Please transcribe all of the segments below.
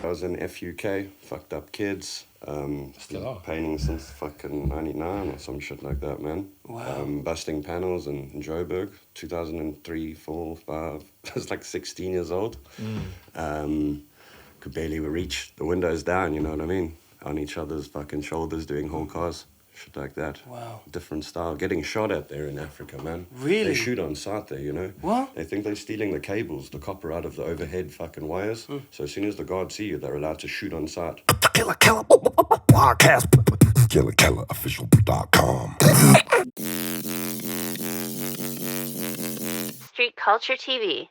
I was in FUK, fucked up kids. Still are. Painting since fucking 99 or some shit like that, man. Wow. Busting panels in Joburg, 2003, 4, 5. I was like 16 years old. Could barely reach the windows down, you know what I mean? On each other's fucking shoulders doing whole cars. Shit like that. Wow. Different style. Getting shot at there in Africa, man. Really? They shoot on sight there, you know? What? They think they're stealing the cables, the copper out of the overhead fucking wires. So as soon as the guards see you, they're allowed to shoot on sight. Killa podcast. KillaOfficial.com. Street Culture TV.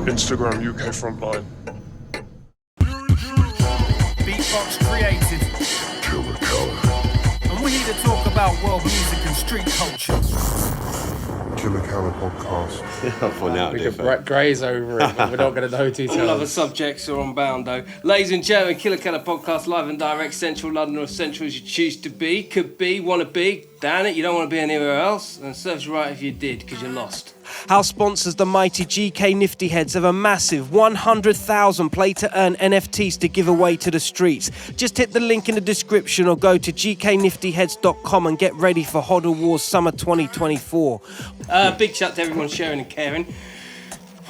Instagram UK Frontline. Beatbox created, Killa. and we're here to talk about world music and street culture. Killa podcast. For now, We could defo. graze over it, but we're not going to know All other details. subjects are on bound, though. Ladies and gentlemen, Killa podcast live and direct, Central London or Central as you choose to be, could be, want to be. Damn it, you don't want to be anywhere else, and it serves you right if you did, because you're lost. House sponsors, the mighty GK Nifty Heads, have a massive 100,000 play-to-earn NFTs to give away to the streets. Just hit the link in the description or go to gkniftyheads.com and get ready for Hodl Wars Summer 2024. Big shout to everyone sharing and caring.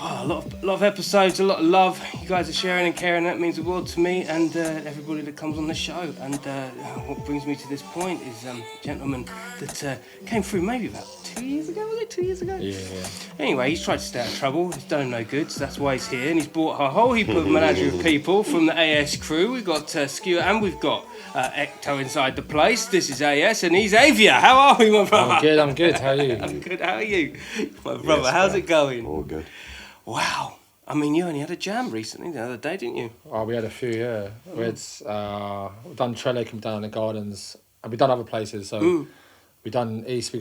Wow, a lot of episodes, a lot of love. You guys are sharing and caring. That means the world to me and everybody that comes on the show. And what brings me to this point is a gentleman that came through maybe about 2 years ago. Was it 2 years ago? Yeah. Anyway, he's tried to stay out of trouble. He's done him no good, so that's why he's here. And he's brought a whole heap of menagerie of people from the AS crew. We've got Skewer and we've got Ekto inside the place. This is AS and he's Avea. How are we, my brother? I'm good. How are you? I'm good. How are you, my brother? Yes, How's man. it going? All good. Wow. I mean, you only had a jam recently the other day, didn't you? Oh, we had a few, yeah. We had we've done Trellick and down in the gardens, and we've done other places. So we've done East. We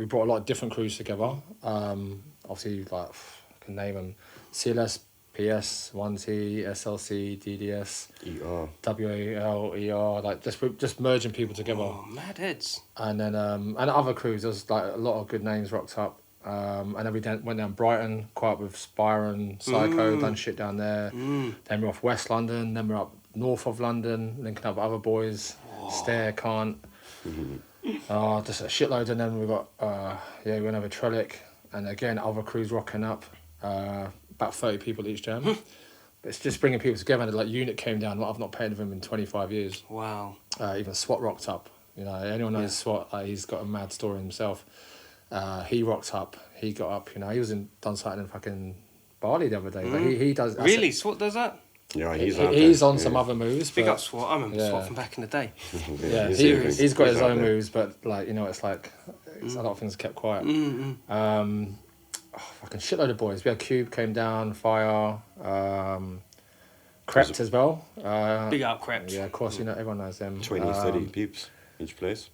brought a lot of different crews together. Obviously, like I can name them: CLS, PS, 1T, SLC, DDS, ER. WAL, ER. Like just merging people together. Oh, mad heads. And then and other crews. There's like a lot of good names rocked up. And then we went down Brighton, quite up with Spyron, Psycho, done shit down there. Then we're off West London, then we're up north of London, linking up with other boys, Stair, Can't. Just a shitload. And then we got, we went over Trellick, and again, other crews rocking up, about 30 people each jam. But it's just bringing people together. And like Unit came down, I've not played with him in 25 years. Wow. Even SWAT rocked up. You know, anyone knows SWAT, he's got a mad story himself. He rocked up. He got up. You know, he was done something in fucking Bali the other day. But he does. Really? SWAT does that? Yeah, he's On some other moves. Big but, up SWAT. I remember SWAT from back in the day. Yeah, serious. he's got his He's out own there. moves, but like a lot of things kept quiet. Fucking shitload of boys. We had Cube came down, Fire, Crept as well. Big up, Crept. Yeah, of course. You know, everyone knows them. 20, 30 peeps each place.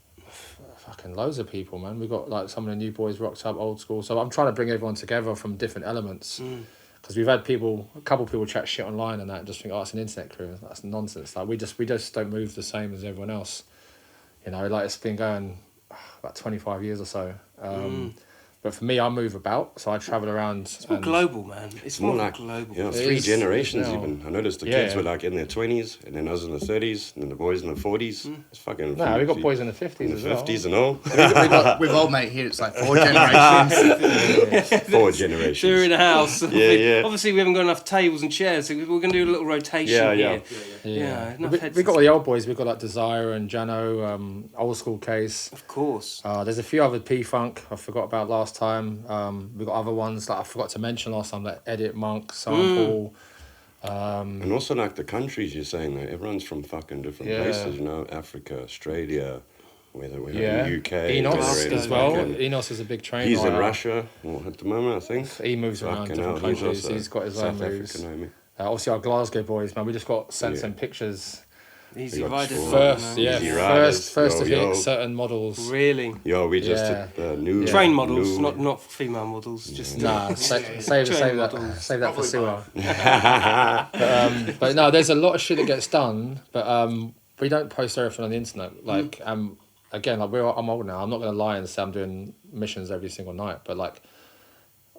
Fucking loads of people, man. We got like some of the new boys rocked up, old school. So I'm trying to bring everyone together from different elements. Because we've had a couple people chat shit online and that, and just think, oh, it's an internet crew. That's nonsense. Like we just don't move the same as everyone else. You know, like it's been going about 25 years or so. But for me, I move about, so I travel around. It's more global, man. It's more like global. Yeah, It 3 is, generations yeah. even. I noticed the Yeah, kids yeah. were like in their 20s, and then us in the 30s, and then the boys in the 40s. It's fucking. No, we got boys in the 50s in the as well. 50s and all. With old mate here, it's like 4 generations. 4 generations. So we're in a house. Yeah. Obviously, we haven't got enough tables and chairs, so we're going to do a little rotation Yeah. here. Yeah, enough heads. We got all the old boys. We've got like Desire and Jano, old school Case. Of course. There's a few other P-Funk I forgot about last time. We got other ones that I forgot to mention last time, like Edit, Monk, Sample. And also like the countries you're saying, though, everyone's from fucking different Yeah. places, you know, Africa, Australia, whether we're Yeah. in the UK. Enos whether as in well. fucking- Enos is a big trainer. He's in Russia at the moment, I think. He moves around Fucking different hell, countries. He's got his own South moves. African, maybe. Obviously, our Glasgow boys, man, we just got sent Yeah. some pictures. Easy got riders. Swan. First, Easy yeah, riders. first to Yo. hit certain models. Really? Yo, we just Yeah. hit the new... Train models, new- not female models. Just Nah, save that for Siwa. Probably But no, there's a lot of shit that gets done, but we don't post everything on the internet. Like, again, like I'm old now. I'm not gonna lie and say I'm doing missions every single night, but like,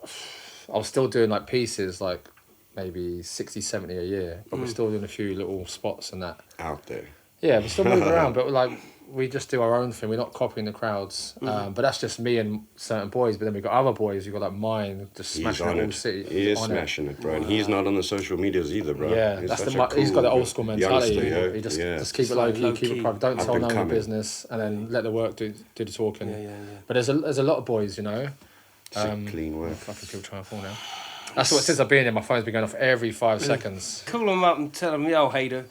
I was still doing like pieces like maybe 60, 70 a year, but we're still doing a few little spots and that. Out there. Yeah, we're still moving around, but like we just do our own thing. We're not copying the crowds. But that's just me and certain boys. But then we've got other boys. You've got like mine, just He's smashing on the whole it. city. He is on smashing it, bro. And he's not on the social medias either, bro. Yeah, He's that's such the. a He's got the cool old school mentality. youngster, yo. He just Yeah. just keep it Like low low key, keep key. it private. Don't Up tell and no one your coming. business, and then let the work do the talking. Yeah. But there's a lot of boys, you know. Sick, clean work. Fucking people trying to fall now. That's what since I've been here, my phone's been going off every 5 seconds. Call them up and tell them, yo, hater.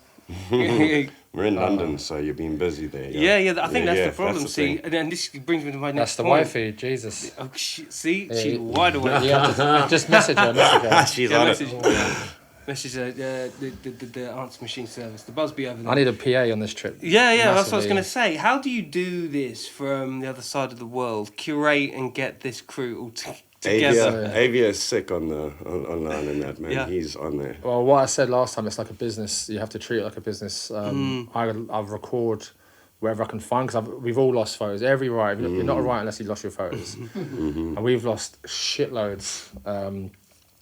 We're in London, so you've been busy there. Yo. Yeah, I think that's the problem. That's the See, thing. and then this brings me to my That's next the point. wifey, Jesus. Oh, shit. See, Yeah, she's you- wide awake. You have to just message her. She's Yeah, on message, it. message the answer machine service, the Busby over there. I need a PA on this trip. Yeah, that's what I was Massively. going to say. How do you do this from the other side of the world? Curate and get this crew all together. Avea is sick on the online and that, man. Yeah. He's on there. Well, what I said last time, it's like a business. You have to treat it like a business. I record wherever I can find, because we've all lost photos. Every writer, you're not a writer unless you lost your photos. And we've lost shitloads.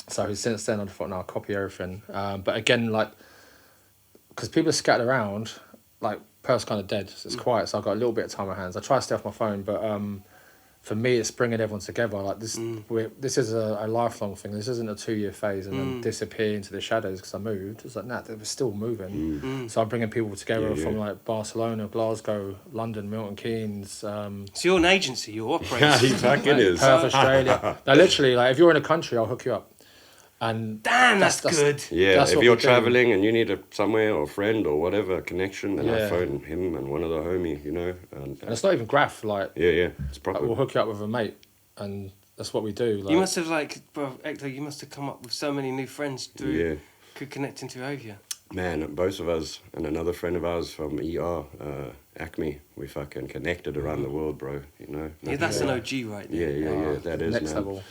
So since then, I thought, no, I'll copy everything. But again, like, because people are scattered around, like, Perth's kind of dead. So it's quiet, so I've got a little bit of time on my hands. I try to stay off my phone, but for me, it's bringing everyone together. Like this, this is a lifelong thing. This isn't a 2-year phase and then disappear into the shadows because I moved. It's like, nah, we're still moving. So I'm bringing people together from like Barcelona, Glasgow, London, Milton Keynes. So you're an agency, you're He operating. fucking is. Perth, Australia. No, literally, like if you're in a country, I'll hook you up. And Damn, that's good. Yeah, That's if what you're we do. traveling and you need somewhere or a friend or whatever, a connection, then I Yeah. phone him and one of the homie, you know. And it's not even graph. Like, yeah, it's like proper. we'll hook you up with a mate, and that's what we do. Like, You must have, like, bro, Ekto, you must have come up with so many new friends through connecting to Avea. Man, both of us and another friend of ours from Acme, we fucking connected around the world, bro, you know. Yeah, that's an OG right there. Yeah, that is, next man. level.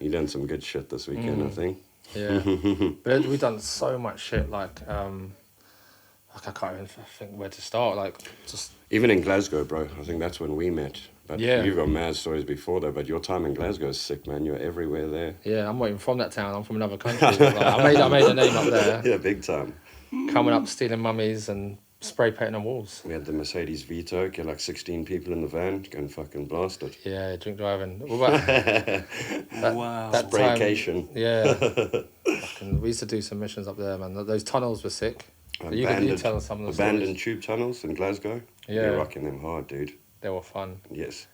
You done some good shit this weekend, I think. Yeah, but we've done so much shit. Like I can't even think where to start. Like, just Even in Glasgow, bro, I think that's when we met. But Yeah. you've got mad stories before though, but your time in Glasgow is sick, man. You're everywhere there. yeah, I'm not even from that town. I'm from another country. Like, I made a name up there, Yeah, big time. coming up, stealing mummies and spray painting on walls. We had the Mercedes Vito, get like 16 people in the van, go and fucking blast it. Yeah, drink driving. What about Wow. that time? Spraycation. Yeah, fucking, we used to do some missions up there, man. Those tunnels were sick. You tell us some of the abandoned stories. tube tunnels in Glasgow. Yeah. You're rocking them hard, dude. They were fun. Yes.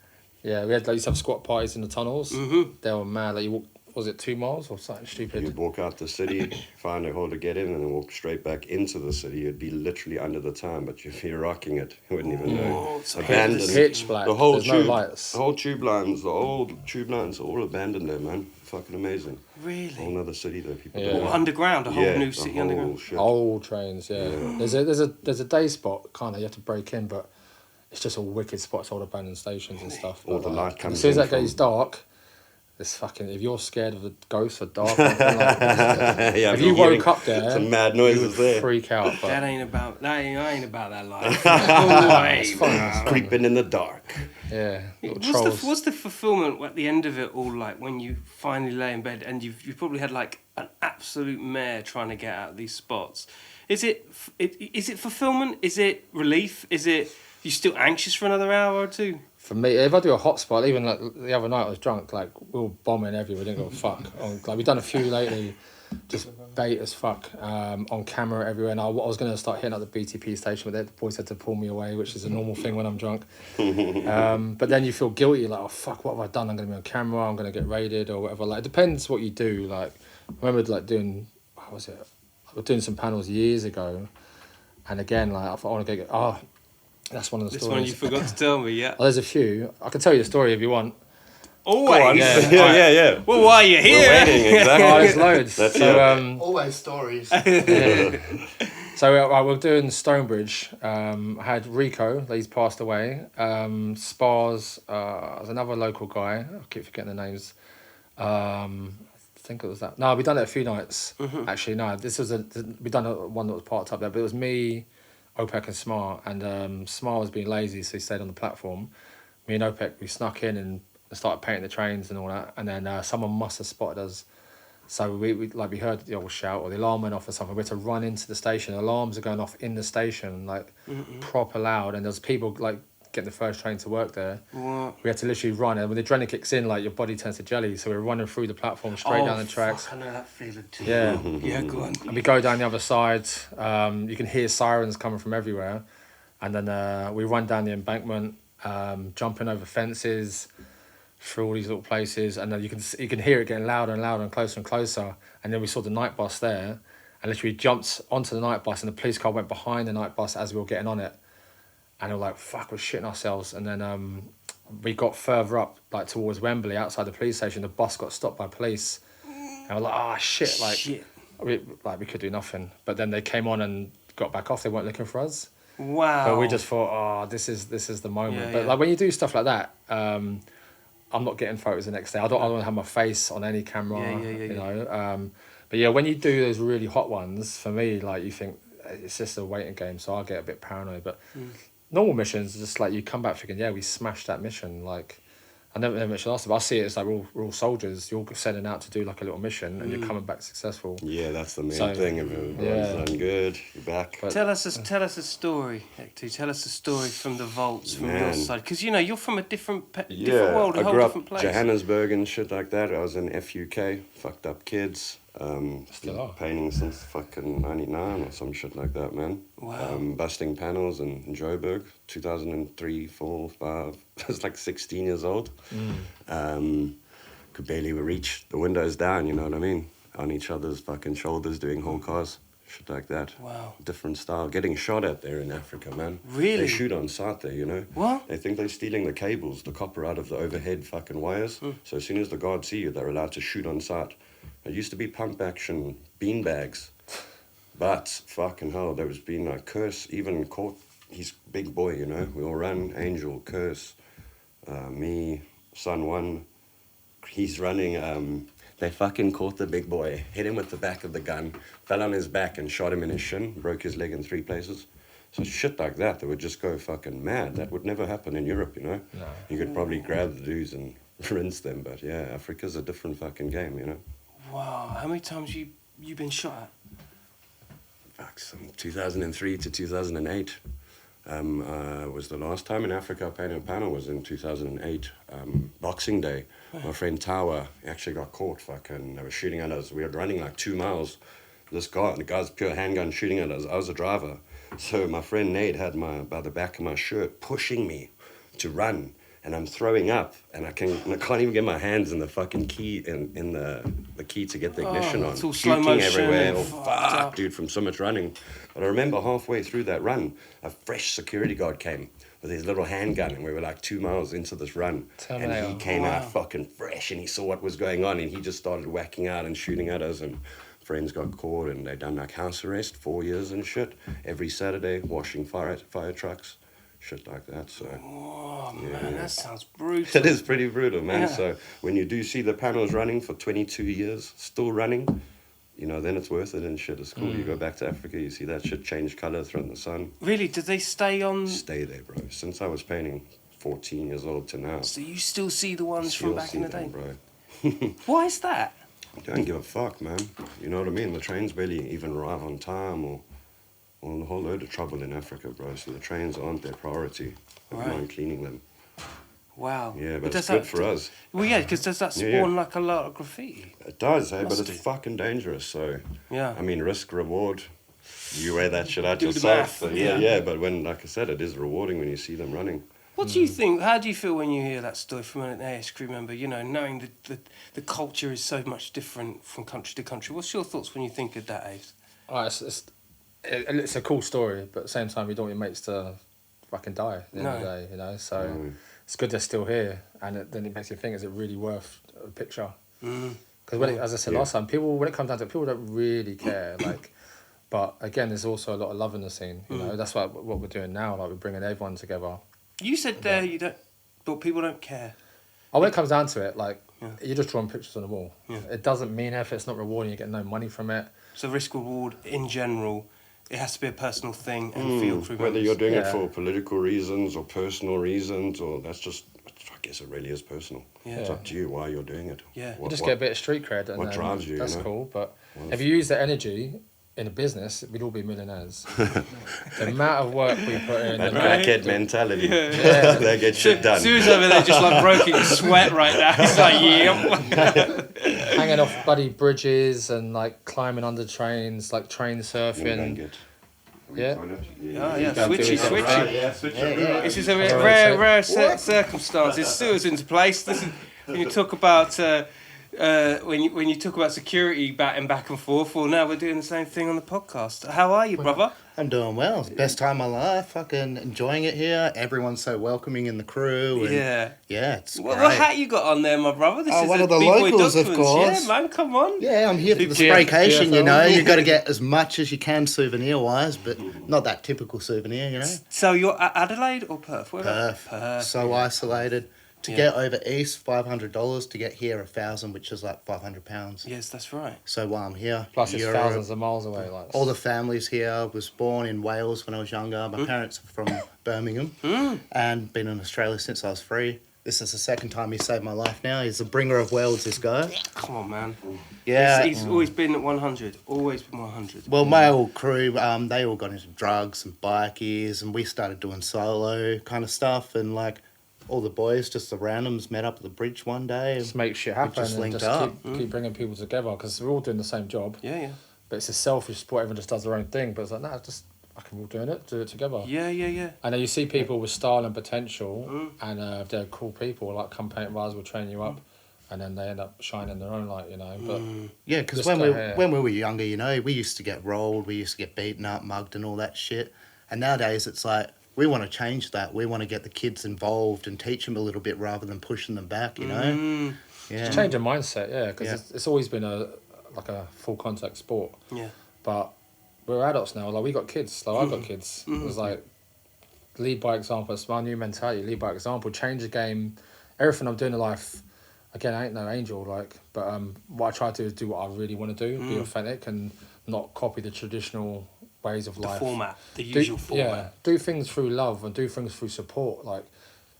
Yeah, we had like used to have squat parties in the tunnels. Mm-hmm. They were mad. Like you walk, was it 2 miles or something stupid? You'd walk out the city, find a hole to get in, and then walk straight back into the city. You'd be literally under the time, but if you're rocking it, you wouldn't even know. Abandoned. Pitch black. The whole There's tube, no lights. the whole tube lines, the old tube lines are all abandoned there, man. Fucking amazing. Whole Really? nother city there. People Yeah. don't Or know. underground, a whole Yeah, new the city whole underground. shit. Old trains, yeah. There's a day spot, kind of, you have to break in, but it's just all wicked spots, all abandoned stations and stuff. All But, the light comes as soon as in that goes from- dark, it's fucking, if you're scared of the ghosts or dark, or anything like Yeah, if you woke up there, some mad you noises would there. freak out. But That ain't about I ain't about that life. No way, it's fun. man. Creeping in the dark. yeah, little trolls. What's the fulfillment at the end of it all like when you finally lay in bed and you've probably had like an absolute mare trying to get out of these spots? Is it fulfillment? Is it relief? Is it you still anxious for another hour or two? For me, if I do a hotspot, even like the other night I was drunk, like we were bombing everywhere, we didn't give a fuck. Like we've done a few lately, just bait as fuck, on camera everywhere. And I was going to start hitting up the BTP station, but the boys had to pull me away, which is a normal thing when I'm drunk. But then you feel guilty, like, oh fuck, what have I done? I'm going to be on camera, I'm going to get raided or whatever. Like it depends what you do. Like I remember like doing, what was it? I was doing some panels years ago, and again, like I thought I want to get. That's one of the This stories. one you forgot to tell me, yeah. Oh, there's a few. I can tell you the story if you want. Always. Yeah. yeah. Well, why are you here? We're waiting, exactly. Oh, there's loads. That's so, Always stories. so we're doing Stonebridge. I had Rico, he's passed away. Spars, there's another local guy. I keep forgetting the names. I think it was that. No, we've done it a few nights. Actually, no, this was we done one that was parked up there, but it was me, OPEC and Smart, and Smart was being lazy, so he stayed on the platform. Me and OPEC, we snuck in and started painting the trains and all that, and then someone must have spotted us. So we heard the old shout or the alarm went off or something. We had to run into the station. Alarms are going off in the station, like proper loud. And there's people like getting the first train to work there. What? We had to literally run, and when the adrenaline kicks in, like your body turns to jelly. So we were running through the platform straight down the tracks. Fuck, I know that feeling too. Yeah. Yeah, go on. And we go down the other side. You can hear sirens coming from everywhere, and then we run down the embankment, jumping over fences, through all these little places, and then you can hear it getting louder and louder and closer. And then we saw the night bus there, and literally jumped onto the night bus, and the police car went behind the night bus as we were getting on it, and we were like, "Fuck, we're shitting ourselves." And then we got further up, like towards Wembley, outside the police station. The bus got stopped by police, and we're like, "Oh shit!" Like, Shit. we could do nothing. But then they came on and got back off. They weren't looking for us. Wow. But we just thought, "Oh, this is the moment." Yeah, but yeah. like when you do stuff like that, I'm not getting photos the next day. I don't want to have my face on any camera. Yeah. You know. But yeah, when you do those really hot ones, for me, like you think it's just a waiting game, so I'll get a bit paranoid. But normal missions, just like you come back thinking, yeah, we smashed that mission. Like I never mentioned last time. I see it as like we're all soldiers. You're sending out to do like a little mission, and you're coming back successful. Yeah, that's the main So, thing. If everyone's yeah. done good, you're back. But- Tell us a story, Ekto. Tell us a story from the vaults, from your Man. side, because you know you're from a different Yeah, world, a I whole grew up different place. Johannesburg and shit like that. I was in FUK, fucked up kids. Still are. Painting since fucking 99 or some shit like that, man. Wow. Busting panels in Joburg, 2003, 4, 5. I was like 16 years old. Could barely reach the windows down, you know what I mean? On each other's fucking shoulders doing whole cars. Shit like that. Wow. Different style. Getting shot at there in Africa, man. Really? They shoot on sight there, you know? What? They think they're stealing the cables, the copper out of the overhead fucking wires. So as soon as the guards see you, they're allowed to shoot on sight. It used to be pump action beanbags. But fucking hell, there was been a curse, even caught, he's big boy, you know? We all run, Angel, Curse, me, Son One. He's running, they fucking caught the big boy, hit him with the back of the gun, fell on his back and shot him in his shin, broke his leg in 3 places. So shit like that, they would just go fucking mad. That would never happen in Europe, you know? No. You could probably grab the dudes and rinse them, but yeah, Africa's a different fucking game, you know? Wow. How many times you been shot at? Fuck, some 2003 to 2008 was the last time in Africa I painted a panel was in 2008, Boxing Day. My friend Tawa actually got caught, fucking, they were shooting at us. We were running like 2 miles. The guy's pure handgun shooting at us. I was a driver. So my friend Nate had by the back of my shirt pushing me to run. And I'm throwing up, and I can't even get my hands in the fucking key, in the key to get the ignition on. It's all slow Puking motion everywhere. and Oh, fucked fuck, up. dude, from so much running. But I remember halfway through that run, a fresh security guard came with his little handgun, and we were like 2 miles into this run. And he Terminator. came out fucking fresh, and he saw what was going on, and he just started whacking out and shooting at us, and friends got caught, and they done like house arrest, 4 years and shit. Every Saturday, washing fire trucks. Shit like that, so... Oh Yeah. man, that sounds brutal. It is pretty brutal, man. Yeah. So when you do see the panels running for 22 years, still running, you know, then it's worth it and shit. It's cool. You go back to Africa, you see that shit change colour from the sun. Really? Did they stay on? Stay there, bro. Since I was painting 14 years old to now. So you still see the ones Still from back see in the them, day? bro. Why is that? Don't give a fuck, man. You know what I mean? The trains barely even arrive on time or a whole load of trouble in Africa, bro. So the trains aren't their priority. They don't Right. mind cleaning them. Wow. Yeah, but does it's good that- for us. Well, yeah, because does that Yeah, spawn yeah. like a lot of graffiti? It does, hey, but Must it's do. fucking dangerous. So, Yeah. I mean, risk, reward. You weigh that shit out Do the yourself. math, So, yeah. yeah. But when, like I said, it is rewarding when you see them running. What do you think? How do you feel when you hear that story from an AS crew member? You know, knowing that the culture is so much different from country to country. What's your thoughts when you think of that, Ace? It's a cool story, but at the same time, you don't want your mates to fucking die at the end of the No. day, you know. So it's good they're still here, and then it makes you think: is it really worth a picture? Because as I said last time, when it comes down to it, people don't really care. Like, but again, there's also a lot of love in the scene. You know, that's what we're doing now. Like, we're bringing everyone together. You said there you don't, but people don't care. Oh, when it comes down to it, like, Yeah. you're just drawing pictures on the wall. Yeah. It doesn't mean anything. It's not rewarding. You get no money from it. So risk reward in general, it has to be a personal thing and feel crew Whether members. you're doing it Yeah. for political reasons or personal reasons, or that's just, fuck, guess it really is personal. Yeah. It's up to you why you're doing it. Yeah. You just get a bit of street cred, and what then drives you, that's you know? cool. But Well, if you use that energy in a business, we'd all be millionaires. The amount of work we put in. that the crackhead mentality. Yeah. They get shit done. Sue's over there just like broken in sweat right now. He's like, yeah. hanging off bloody bridges and like climbing under trains, like train Don't surfing. get- Yeah. Oh, yeah, You can't do switchy, it. switchy. Yeah, switch Yeah, it. yeah. This is a Alright, rare so- circumstances. Sue's into place. This is when you talk about when you talk about security batting back and forth. Well, now we're doing the same thing on the podcast. How are you, brother? I'm doing well. It's the best time of my life. Fucking enjoying it here. Everyone's so welcoming in the crew. And Yeah. it's What great. hat you got on there, my brother? This Oh, is one a of the B-boy locals, of Dogfans. course. Yeah, man, come on. Yeah, I'm here for the GF, spraycation, you GFL. know. You've got to get as much as you can souvenir-wise, but not that typical souvenir, you know. So you're Adelaide or Perth? Where Perth. So isolated. To Yeah. get over east, $500. To get here, $1,000, which is like £500. Yes, that's right. So while I'm here, Plus, it's Europe, thousands of miles away. Like all the families here. I was born in Wales when I was younger. My parents are from Birmingham and been in Australia since I was 3. This is the second time he saved my life now. He's the bringer of worlds, this guy. Come on, man. Yeah. He's always been at 100. Always been 100. Well, my old crew, they all got into drugs and bikies, and we started doing solo kind of stuff. And like all the boys, just the randoms, met up at the bridge one day. just make shit happen just and linked just up. keep bringing people together because we're all doing the same job. Yeah. But it's a selfish sport. Everyone just does their own thing. But it's like, nah, just fucking we're all doing it. Do it together. Yeah. And then you see people with style and potential, and if they're cool people, like come paint bars will train you up, and then they end up shining their own light, you know. But Yeah, because Just when go we ahead. when we were younger, you know, we used to get rolled, we used to get beaten up, mugged, and all that shit. And nowadays, it's like we want to change that. We want to get the kids involved and teach them a little bit rather than pushing them back. You know. Yeah. just change your mindset, yeah, because Yeah. it's always been a full contact sport. Yeah. But we're adults now. Like we got kids. Like I got kids. It was like lead by example. It's my new mentality. Lead by example. Change the game. Everything I'm doing in life. Again, I ain't no angel. Like, but what I try to do is do what I really want to do. Be authentic and not copy the traditional ways of The life. format. The usual format. Yeah, do things through love and do things through support. Like,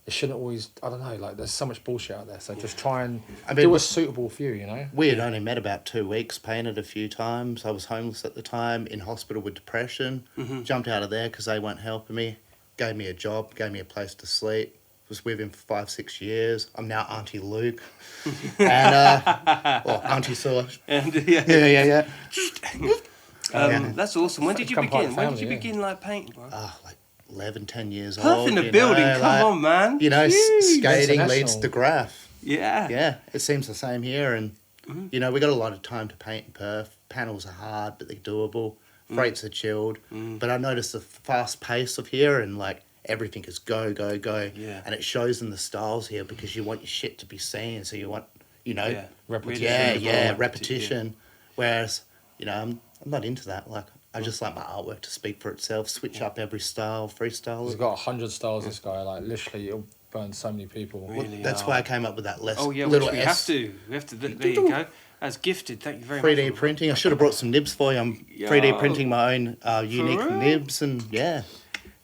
it shouldn't always. I don't know. Like, there's so much bullshit out there. So just try and do what's suitable for you. You know. We had only met about 2 weeks, painted a few times. I was homeless at the time, in hospital with depression. Jumped out of there because they weren't helping me. Gave me a job, gave me a place to sleep. Was with him for 5-6 years. I'm now Auntie Luke. And, or Auntie Saw. And Yeah. that's awesome. When did you Become part begin? of the When did you family, begin like painting, bro? Like 11, 10 years Perth old. in the you building. know, Come like, on, man. You know, Jeez. skating International. leads to graph. Yeah. Yeah, it seems the same here. And, you know, we got a lot of time to paint in Perth. Panels are hard, but they're doable. Freights are chilled. But I noticed the fast pace of here and, like, everything is go. Yeah. And it shows in the styles here because you want your shit to be seen. So you want, you know, Yeah. Repetition. yeah, repetition. Whereas, you know, I'm not into that. Like, I just like my artwork to speak for itself, switch up every style, freestyle. He's got 100 styles. This guy, like literally, he'll burn so many people. Really That's are. why I came up with that Oh yeah, little which we S. have to. We have to. There you go. That's gifted. Thank you very much. 3D printing. I should have brought some nibs for you. I'm Yo. 3D printing my own unique real? nibs, and yeah.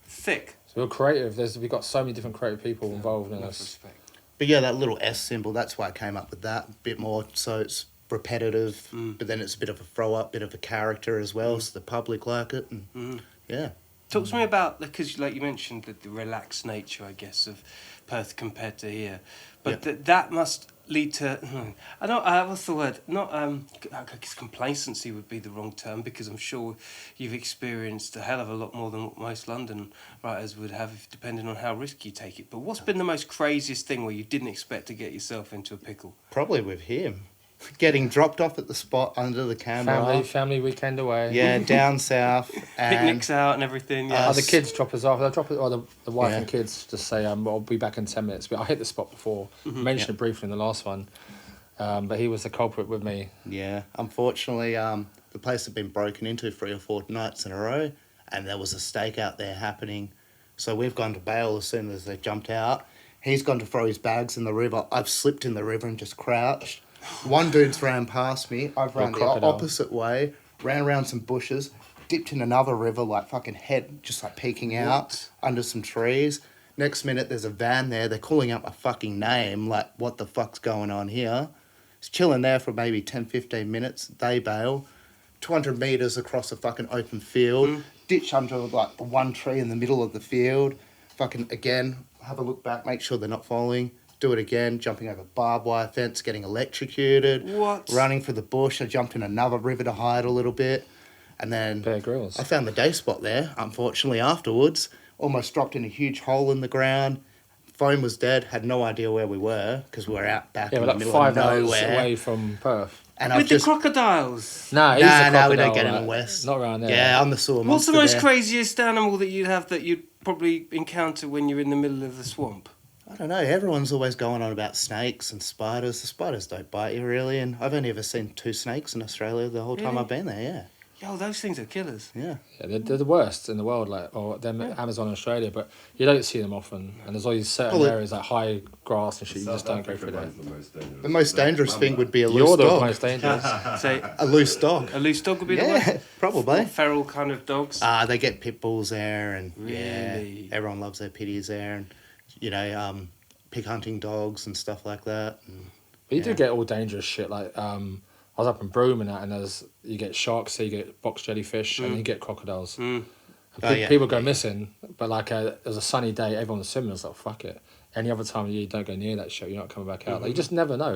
Thick. So we're creative. We've got so many different creative people involved in us. Respect. But yeah, that little S symbol, that's why I came up with that. A bit more, so it's repetitive, but then it's a bit of a throw up, bit of a character as well, so the public like it. And yeah. Talk to me about, because like you mentioned, the relaxed nature, I guess, of Perth compared to here. But that must lead to, I don't, what's the word? Not, I guess complacency would be the wrong term, because I'm sure you've experienced a hell of a lot more than what most London writers would have, depending on how risky you take it. But what's been the most craziest thing where you didn't expect to get yourself into a pickle? Probably with him. Getting dropped off at the spot under the camera. Family weekend away. Yeah, down south. And Picnics out and everything, yeah. The kids drop us off. They'll drop it, or the wife Yeah. and kids just say, "I'll be back in 10 minutes." But I hit the spot before. Mentioned it briefly in the last one, but he was the culprit with me. Yeah, unfortunately, the place had been broken into 3 or 4 nights in a row, and there was a stakeout there happening. So we've gone to bail as soon as they jumped out. He's gone to throw his bags in the river. I've slipped in the river and just crouched. One dude's ran past me. I've ran the crocodile. opposite way, ran around some bushes, dipped in another river, like fucking head just like peeking out under some trees. Next minute, there's a van there. They're calling out my fucking name. Like, what the fuck's going on here? It's chilling there for maybe 10, 15 minutes. They bail. 200 metres across a fucking open field. Ditch under, like, the one tree in the middle of the field. Fucking, again, have a look back, make sure they're not following. Do it again, jumping over barbed wire fence, getting electrocuted. What? Running for the bush. I jumped in another river to hide a little bit. And then Bear Grylls. I found the day spot there, unfortunately, afterwards. Almost dropped in a huge hole in the ground. Phone was dead. Had no idea where we were because we were out back Yeah, in we're the like middle 5 of hours nowhere. away from Perth. And With I've the just... crocodiles. Nah, he's a Nah, crocodile, we don't get like, him west. Not around there. Yeah, I'm the sewer What's the monster most there. craziest animal that you'd have that you'd probably encounter when you're in the middle of the swamp? I don't know. Everyone's always going on about snakes and spiders. The spiders don't bite you, really. And I've only ever seen 2 snakes in Australia the whole time Really? I've been there, yeah. Yo, those things are killers. Yeah. Yeah, they're the worst in the world, like, or them Amazon and Australia, but you don't see them often. And there's always certain Well, areas like high grass and shit, you just don't go through there. The most dangerous thing would be a You're loose the dog. most dangerous. Say, A loose dog. a loose dog would be the worst. Yeah, probably. Feral kind of dogs. They get pit bulls there, and Really? yeah, everyone loves their pitties there, and pig hunting dogs and stuff like that. And But you do get all dangerous shit. Like, I was up in Broome and that, and you get sharks, so you get box jellyfish, and you get crocodiles. And people go missing, but like it was a sunny day, everyone was swimming. I was like, fuck it. Any other time of year, you don't go near that shit, you're not coming back out. Like, you just never know.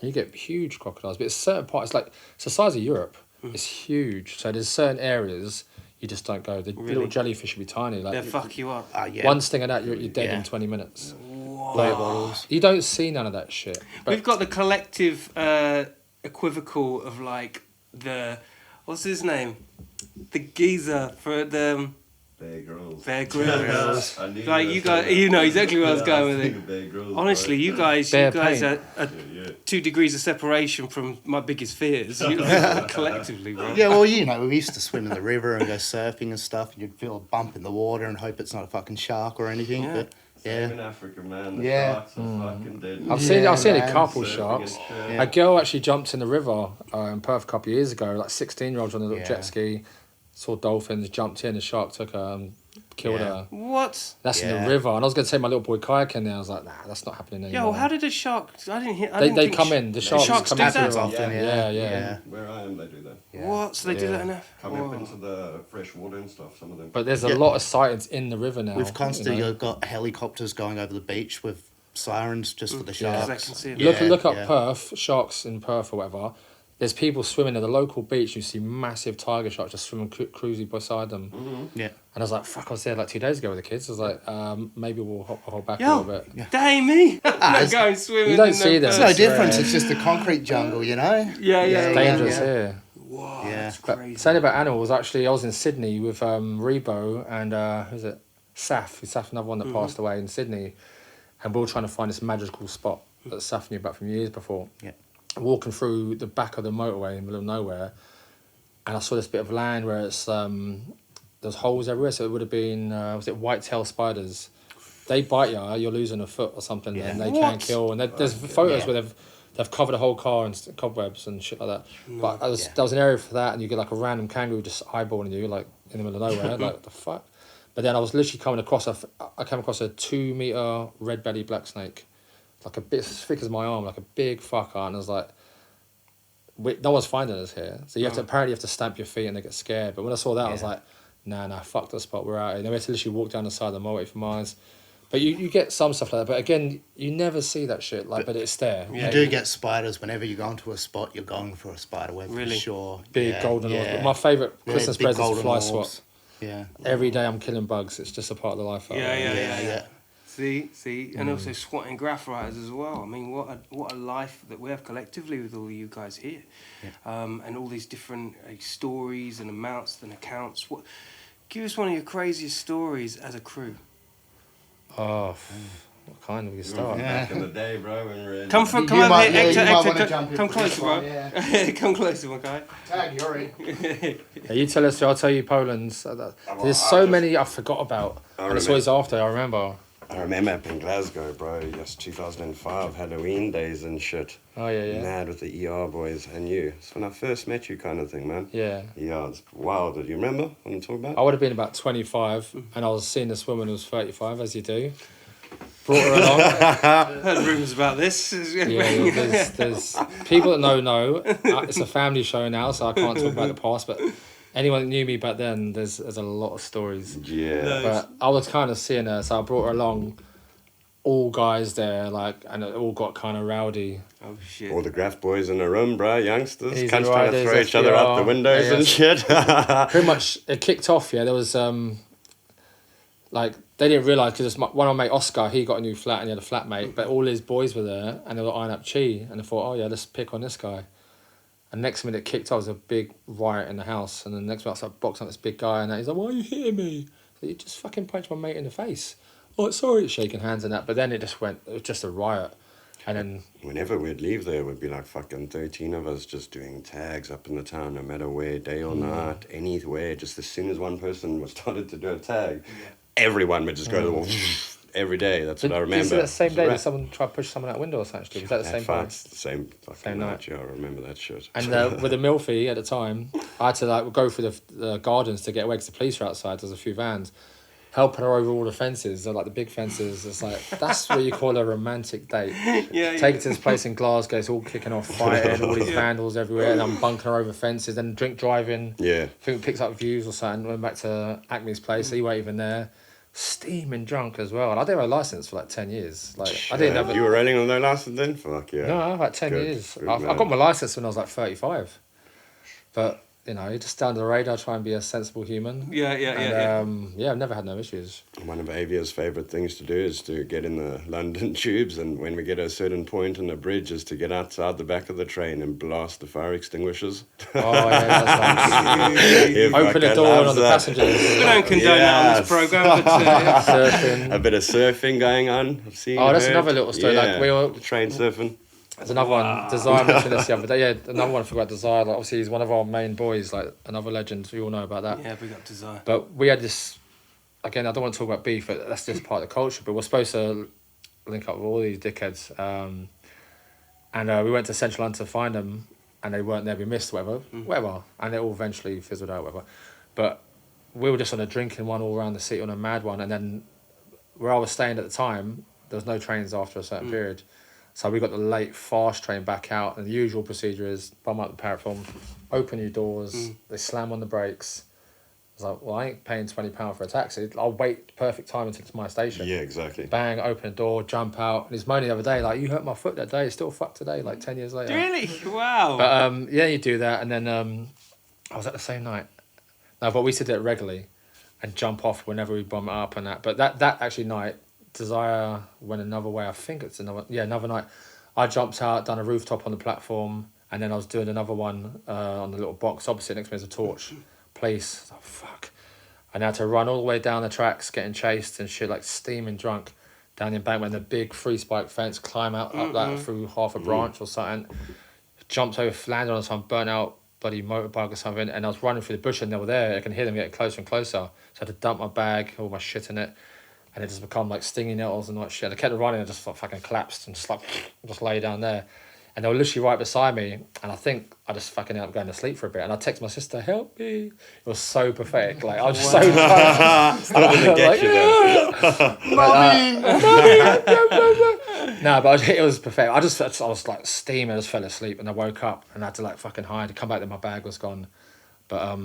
And you get huge crocodiles, but it's certain parts, it's the size of Europe. It's huge. So there's certain areas you just don't go. The little jellyfish will be tiny. Like, They'll fuck you up. one sting of that, you're dead in 20 minutes. Like, you don't see none of that shit. But We've got the collective equivocal of like what's his name? The geezer for the Bear Grylls. Bear Grylls. I knew Like you you were guys, saying you know that. exactly where I was Yeah, going was with thinking it. Bear Grylls, Honestly, bro. you guys Bear are 2 degrees of separation from my biggest fears. You collectively, bro. yeah, well, we used to swim in the river and go surfing and stuff, and you'd feel a bump in the water and hope it's not a fucking shark or anything. Yeah. But Same in Africa, man. The Yeah. sharks are fucking dead. I've seen a man. couple Surfing sharks. and shit. A girl actually jumped in the river in Perth a couple of years ago, like 16-year-olds on a little Yeah. jet ski, saw dolphins, jumped in, the shark took her and killed Yeah. her. What? That's in Yeah. the river. And I was going to say my little boy kayaking there. I was like, nah, that's not happening anymore. Yo, how did a shark? I didn't hear. I They didn't think come in. The sharks sharks come do into the that? river. often, Yeah. Where I am, they do that. Yeah. What? So they do Yeah. that enough? Come up into the fresh water and stuff, some of them. But there's a Yeah. lot of sightings in the river now. We've constantly you know? got helicopters going over the beach with sirens just for the Yeah. sharks. They can see it. Look up yeah. Perth, sharks in Perth or whatever. There's people swimming at the local beach. You see massive tiger sharks just swimming cruising beside them. Yeah. And I was like, fuck, I was there like 2 days ago with the kids. I was like, maybe we'll hold back a Yo, little bit. dang me! Not going swimming. You don't in see the them. It's Perth. no difference. It's just a concrete jungle, Yeah. It's dangerous yeah. here. Whoa, Yeah. that's But crazy. saying about animals, actually, I was in Sydney with Rebo and who's it? Saf. Saf, another one that passed away in Sydney, and we were trying to find this magical spot that Saf knew about from years before. Yeah. Walking through the back of the motorway in the middle of nowhere, and I saw this bit of land where it's there's holes everywhere. So it would have been was it white-tailed spiders? They bite you, you're losing a foot or something, Yeah. and they What? can kill. And there's photos Yeah. where they've covered a whole car in cobwebs and shit like that. But Yeah. there was an area for that, and you get like a random kangaroo just eyeballing you, like in the middle of nowhere, like what the fuck. But then I was literally coming across I came across a 2-meter red belly black snake, like a bit as thick as my arm, like a big fucker, and I was like, no one's finding us here. So apparently you have to stamp your feet and they get scared. But when I saw that, I was Yeah. like, nah, fuck the spot, we're out here. And then we had to literally walk down the side of the motorway for miles. But you get some stuff like that. But again, you never see that shit. But it's there. Yeah. You do get spiders whenever you go into a spot. You're going for a spider web Really? for sure. Big Yeah, golden yeah. orbs. But my favourite Yeah, Christmas big present is golden fly orbs. swat. Yeah. Every day I'm killing bugs. It's just a part of the life. Yeah. See, and also swatting graff writers as well. I mean, what a life that we have collectively with all of you guys here, and all these different stories and amounts and accounts. Give us one of your craziest stories as a crew. Oh, what kind of you start? Back in the day, bro, when we were in... Come You over might- here, yeah, you might wanna Ekto, jump in come for closer, this bro. one, yeah. Come closer, my guy. Tag, you're in. Yeah, you tell us, I'll tell you Poland's. There's so many I forgot about. And it's always after, I remember. I remember up in Glasgow, bro, yes, 2005, Halloween days and shit. Oh, yeah. Mad with the ER boys and you. It's when I first met you kind of thing, man. Yeah. Yeah, it's wild. Do you remember what I'm talking about? I would have been about 25, and I was seeing this woman who was 35, as you do. brought her along. I heard rumours about this. Yeah, there's people that know. It's a family show now, so I can't talk about the past. But anyone that knew me back then, there's a lot of stories. Yeah. But I was kind of seeing her, so I brought her along. All guys there, like, and it all got kind of rowdy. Oh shit! All the graph boys in the room, bro, youngsters. Easy Cunts trying to riders, throw each other out the FBR, windows and shit. Pretty much, it kicked off. Yeah, there was like they didn't realise because one of my mate Oscar, he got a new flat and he had a flatmate, but all his boys were there and they were eyeing up Chi, and they thought, oh yeah, let's pick on this guy. And next minute it kicked off, there was a big riot in the house, and then the next minute I started boxing up this big guy, and he's like, why are you hitting me? So you just fucking punched my mate in the face. Oh, sorry, shaking hands and that, but then it was just a riot. And then Whenever we'd leave there, we'd be like fucking 13 of us just doing tags up in the town, no matter where, day or night, anywhere. Just as soon as one person was started to do a tag, everyone would just go to the wall every day. That's what I remember. Is it that same day that someone tried to push someone out the window or something? Was that the same time? It's the same fucking Same night. night. Yeah, I remember that shit. And with the Milfie at the time, I had to like go through the gardens to get away because the police were outside. There's a few vans. Helping her over all the fences, like the big fences. It's like, that's what you call a romantic date. Take it to this place in Glasgow, it's all kicking off, fighting, all these vandals everywhere, and I'm bunking her over fences, then drink driving. Yeah. I think we picked up views or something, went back to Acme's place, he weren't even there. Steaming drunk as well. And I didn't have a license for like 10 years. Like I didn't have You were rolling on no license then? Fuck yeah. No, like 10 Good, years. good I man. got my license when I was like 35. But, you know, just down the radar, try and be a sensible human. Yeah. Yeah, I've never had no issues. One of Avia's favourite things to do is to get in the London tubes, and when we get to a certain point on the bridge is to get outside the back of the train and blast the fire extinguishers. Oh, yeah, that's nice. He Open the fucking door loves on the that. passengers. We don't condone that on this programme, but Surfing. A bit of surfing going on. I've seen. Oh, that's heard. another little story, like, we were- train surfing. There's another one. Desire mentioned this the other day. Yeah, another one I forgot. Desire. Like, obviously, he's one of our main boys. Like another legend. We all know about that. yeah, big up Desire. But we had this. Again, I don't want to talk about beef, but that's just part of the culture. But we're supposed to link up with all these dickheads. And we went to Central London to find them, and they weren't there. We missed whatever, and it all eventually fizzled out, whatever. But we were just on a drinking one all around the city on a mad one, and then where I was staying at the time, there was no trains after a certain period. So we got the late fast train back out, and the usual procedure is bum up the platform, open your doors, they slam on the brakes. I was like, well, I ain't paying £20 for a taxi. I'll wait perfect time until it's my station. Yeah, exactly. Bang, open the door, jump out. And he's moaning the other day, like, you hurt my foot that day, it's still fucked today, like 10 years later. Really? Wow. But yeah, you do that, and then I was at the same night. No, but we used to do it regularly and jump off whenever we bomb it up and that. But that actually night, Desire went another way. I think it's another night. I jumped out, done a rooftop on the platform, and then I was doing another one on the little box opposite. Next to me was a torch. Police. Oh, fuck. And I had to run all the way down the tracks, getting chased and shit, like steaming drunk, down the embankment, the big free spike fence, climb out up that through half a branch or something. Jumped over, landed on some burnt out bloody motorbike or something, and I was running through the bush and they were there. I can hear them getting closer and closer. So I had to dump my bag, all my shit in it. And it just become like stinging nettles and all that shit. I kept running and just fucking collapsed and just lay down there. And they were literally right beside me. And I think I just fucking ended up going to sleep for a bit. And I texted my sister, help me. It was so pathetic. Like, I was just so tired. I didn't get you there. No, but it was pathetic. I was like steaming. I just fell asleep and I woke up and I had to like fucking hide. Come back, then my bag was gone. But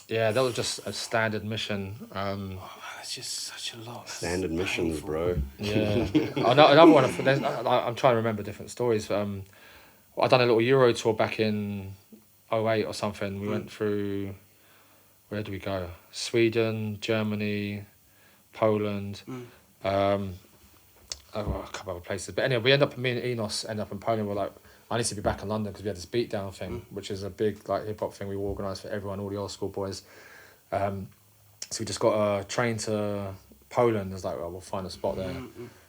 yeah, that was just a standard mission. That's just such a lot. Standard missions, bro. Yeah. Another one, I'm trying to remember different stories. I done a little Euro tour back in 2008 or something. We went through, where did we go? Sweden, Germany, Poland, a couple other places. But anyway, me and Enos ended up in Poland. We're like, I need to be back in London because we had this beatdown thing, which is a big like hip hop thing we organised for everyone, all the old school boys. So we just got a train to Poland. I was like, well, we'll find a spot there.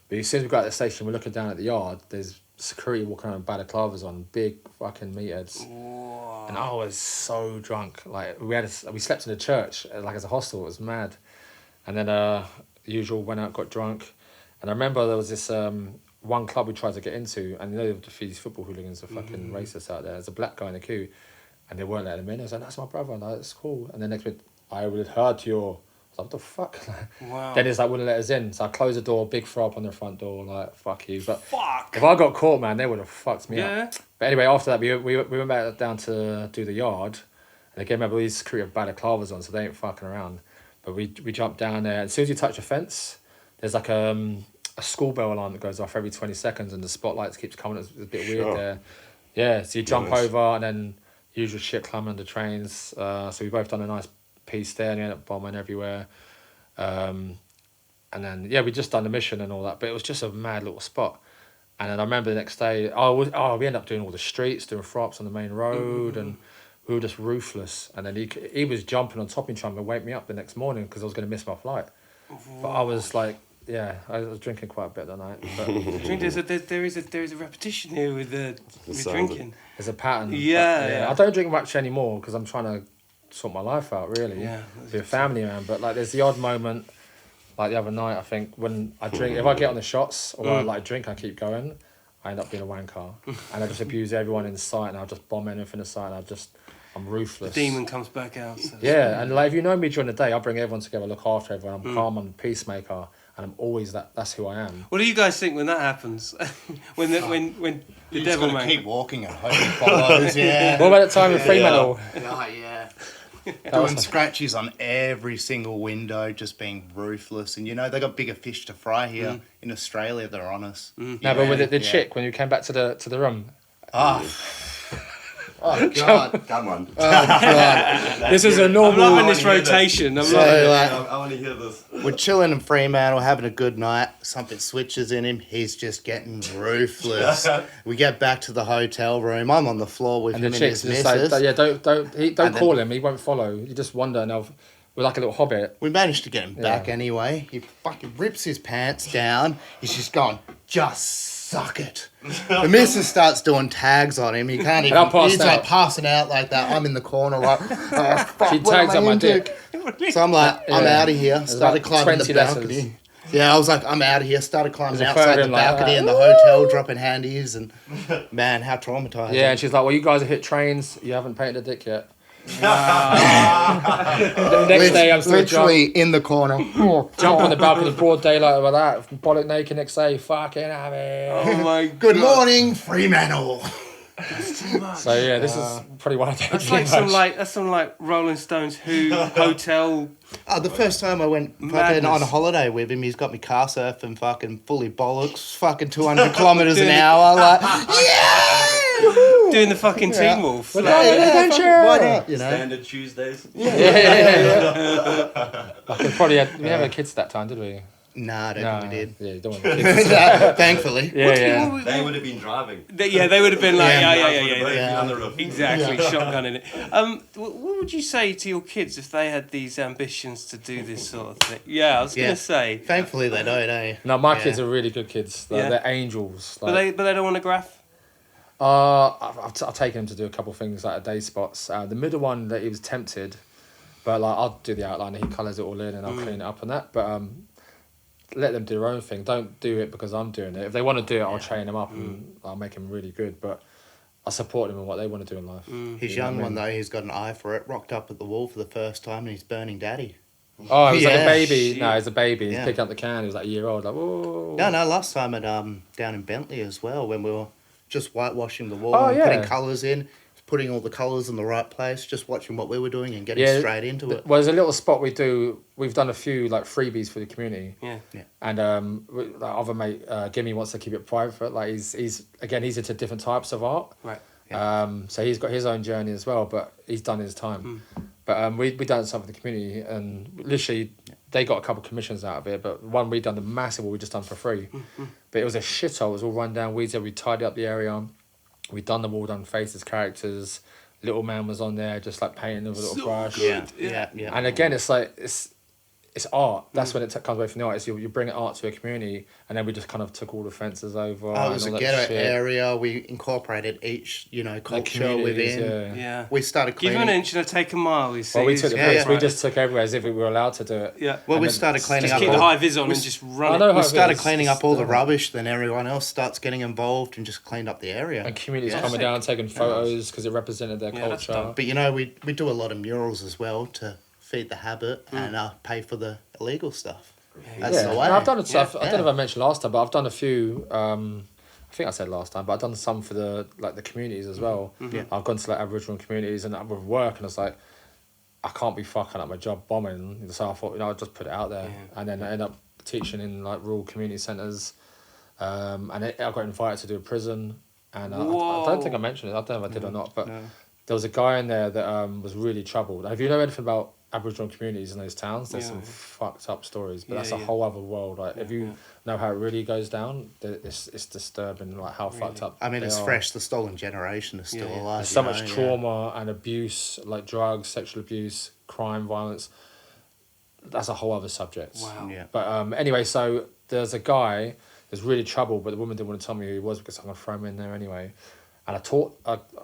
But as soon as we got at the station, we're looking down at the yard. There's security walking around with balaclavas on, big fucking meatheads. Whoa. And I was so drunk. Like we slept in the church, like as a hostel. It was mad. And then usual went out, got drunk. And I remember there was this one club we tried to get into, and you know these football hooligans are fucking racist out there. There's a black guy in the queue, and they weren't letting him in. I was like, that's my brother. And I was like, that's cool. And then next bit, I will adhere to your What the fuck? Wow. Then it's like wouldn't let us in. So I closed the door, big throw up on the front door, like fuck you. But Fuck. if I got caught, man, they would have fucked me Yeah. up. But anyway, after that, we went back down to do the yard, and again, remember these crew have balaclavas on, so they ain't fucking around. But we jumped down there. As soon as you touch the fence, there's like a school bell alarm that goes off every 20 seconds, and the spotlights keeps coming. It's a bit weird there. Yeah, so you jump over, and then usual shit climbing under trains. So we both done a nice piece there, and we ended up bombing everywhere. And then we just done the mission and all that, but it was just a mad little spot. And then I remember the next day, we ended up doing all the streets, doing frops on the main road, and we were just ruthless. And then he was jumping on top of me trying to wake me up the next morning because I was going to miss my flight. But I was like, I was drinking quite a bit that night. But There is a repetition here with drinking. there's a pattern. Yeah. I don't drink much anymore because I'm trying to sort my life out, really. Yeah, Be a family man. But like, there's the odd moment, like the other night, I think, when I drink, if I get on the shots or I like drink, I keep going, I end up being a wanker. And I just abuse everyone in sight, and I'll just bomb anything in sight, and I'm ruthless. The demon comes back out. So Yeah, and like, if you know me during the day, I bring everyone together, look after everyone. I'm calm, I'm a peacemaker, and I'm always that's who I am. What do you guys think when that happens? when the You devil just gotta man. keep walking and hope he follows. Yeah. What about the time with Fremantle? Oh, yeah. Doing scratches on every single window, just being ruthless. And they got bigger fish to fry here in Australia. They're on us. No, but with the chick, when you came back to the room. Oh God! Come on. Oh God! This is a I'm normal. loving this rotation. I'm So loving it. I want to hear this. we're chilling in Fremantle, having a good night. Something switches in him. He's just getting ruthless. We get back to the hotel room. I'm on the floor with And him the and chick's his just missus. like, don't And call him. He won't follow. You just wander, and we're like a little hobbit. We managed to get him back Yeah. anyway. He fucking rips his pants down. He's just going, just suck it. The missus starts doing tags on him. He can't even. I'll pass He's out. like passing out like that. I'm in the corner like, oh, fuck, She what tags am I on my into? dick. So I'm like, I'm Yeah. out of here. There's Started about climbing the 20 lessons. balcony. Yeah, I was like, I'm out of here. Started climbing There's a outside photo the in like balcony that. in the hotel, dropping handies, and man, how traumatizing. Yeah, and she's like, well, you guys have hit trains. You haven't painted a dick yet. The next day, I'm still literally in the corner. jump on the balcony, broad daylight like that, bollock naked next day, fucking have it. Oh my Good morning, Fremantle. So yeah, this is probably one I don't That's drink like some like Rolling Stones Who hotel. Oh, the first time I went fucking Madness. on a holiday with him, he's got me car surfing, fucking fully bollocks, fucking 200 kilometres an hour, like, yeah! Doing the fucking Teen Wolf. We're Like, going on an adventure. Why not, you know? Standard Tuesdays. I could probably we never had kids that time, did we? Nah, I don't think we did. Yeah, you don't want kids. Thankfully. Yeah. They would have been driving. they would have been like, Yeah. yeah. On the roof. Exactly, shotgunning it. What would you say to your kids if they had these ambitions to do this sort of thing? Yeah, I was Yeah. gonna say, Thankfully they don't, eh? No, my Yeah. kids are really good kids. Yeah. They're angels. but they don't want to graph. I've taken him to do a couple of things like day spots. The middle one that he was tempted, but like I'll do the outline and he colours it all in and I'll clean it up and that. But let them do their own thing. Don't do it because I'm doing it. If they want to do it, I'll train them up and I'll make them really good. But I support them in what they want to do in life. His young one, though, he's got an eye for it, rocked up at the wall for the first time and he's burning daddy. Oh, it was like a Yeah. baby. No, he's a baby. He's Yeah. picking up the can. He was like a year old. Like, whoa. No, last time at down in Bentley as well, when we were just whitewashing the wall Oh, and yeah. putting colours in, putting all the colours in the right place, just watching what we were doing and getting straight into it. Well, there's a little spot we do. We've done a few like freebies for the community. Yeah. And like other mate, Gimme wants to keep it private. Like he's into different types of art. Right. So he's got his own journey as well, but he's done his time. But we done something for the community, and literally they got a couple of commissions out of it. But one we done the massive one we just done for free. But it was a shithole. It was all run down weeds. We tidied up the area. We done them all, done faces, characters. Little man was on there, just like painting with a little brush. Yeah. And again, it's like it's art. That's when it comes away from the artist. You bring art to a community, and then we just kind of took all the fences over. Oh, it was and a all that ghetto shit. area. We incorporated each, Like culture communities, within. Yeah. We started Give cleaning. him an inch and I'll take a mile. You see. Well, we took the Yeah, piss. yeah. We just took everywhere as if we were allowed to do it. Yeah. Well, And we then started cleaning Just up. keep the all- high vis on and just run I it. know how We it started is. cleaning up all the rubbish. Then everyone else starts getting involved and just cleaned up the area. And communities Yeah. coming down, taking photos because it represented their Yeah, that's culture. dope. But we do a lot of murals as well to feed the habit and pay for the illegal stuff. That's Yeah, the way. and I've done it. Yeah. I don't know if I mentioned last time, but I've done a few. I think I said last time, but I've done some for the communities as well. Yeah. I've gone to Aboriginal communities and with work, and it's like I can't be fucking up my job bombing. So I thought, I'd just put it out there, and then I end up teaching in rural community centres, and I got invited to do a prison, and I don't think I mentioned it. I don't know if I did or not, but there was a guy in there that was really troubled. If you know anything about Aboriginal communities in those towns, there's some fucked up stories, but that's a whole other world. If you know how it really goes down, it's disturbing. How fucked up. I mean, they it's are. fresh. The stolen generation is still alive. There's so much trauma and abuse, like drugs, sexual abuse, crime, violence. That's a whole other subject. Wow. Yeah. But anyway, so there's a guy that's really troubled, but the woman didn't want to tell me who he was because I'm gonna throw him in there anyway. And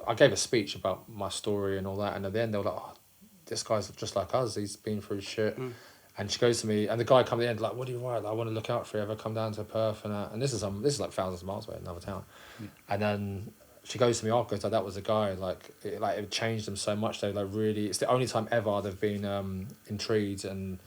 I gave a speech about my story and all that, and at the end they were like, "Oh, this guy's just like us. He's been through shit." And she goes to me, and the guy come at the end like, "What do you write? I want to look out for you. Ever come down to Perth and this is like thousands of miles away, another town." And then she goes to me afterwards like, "That was a guy it changed them so much. They really. It's the only time ever they've been intrigued and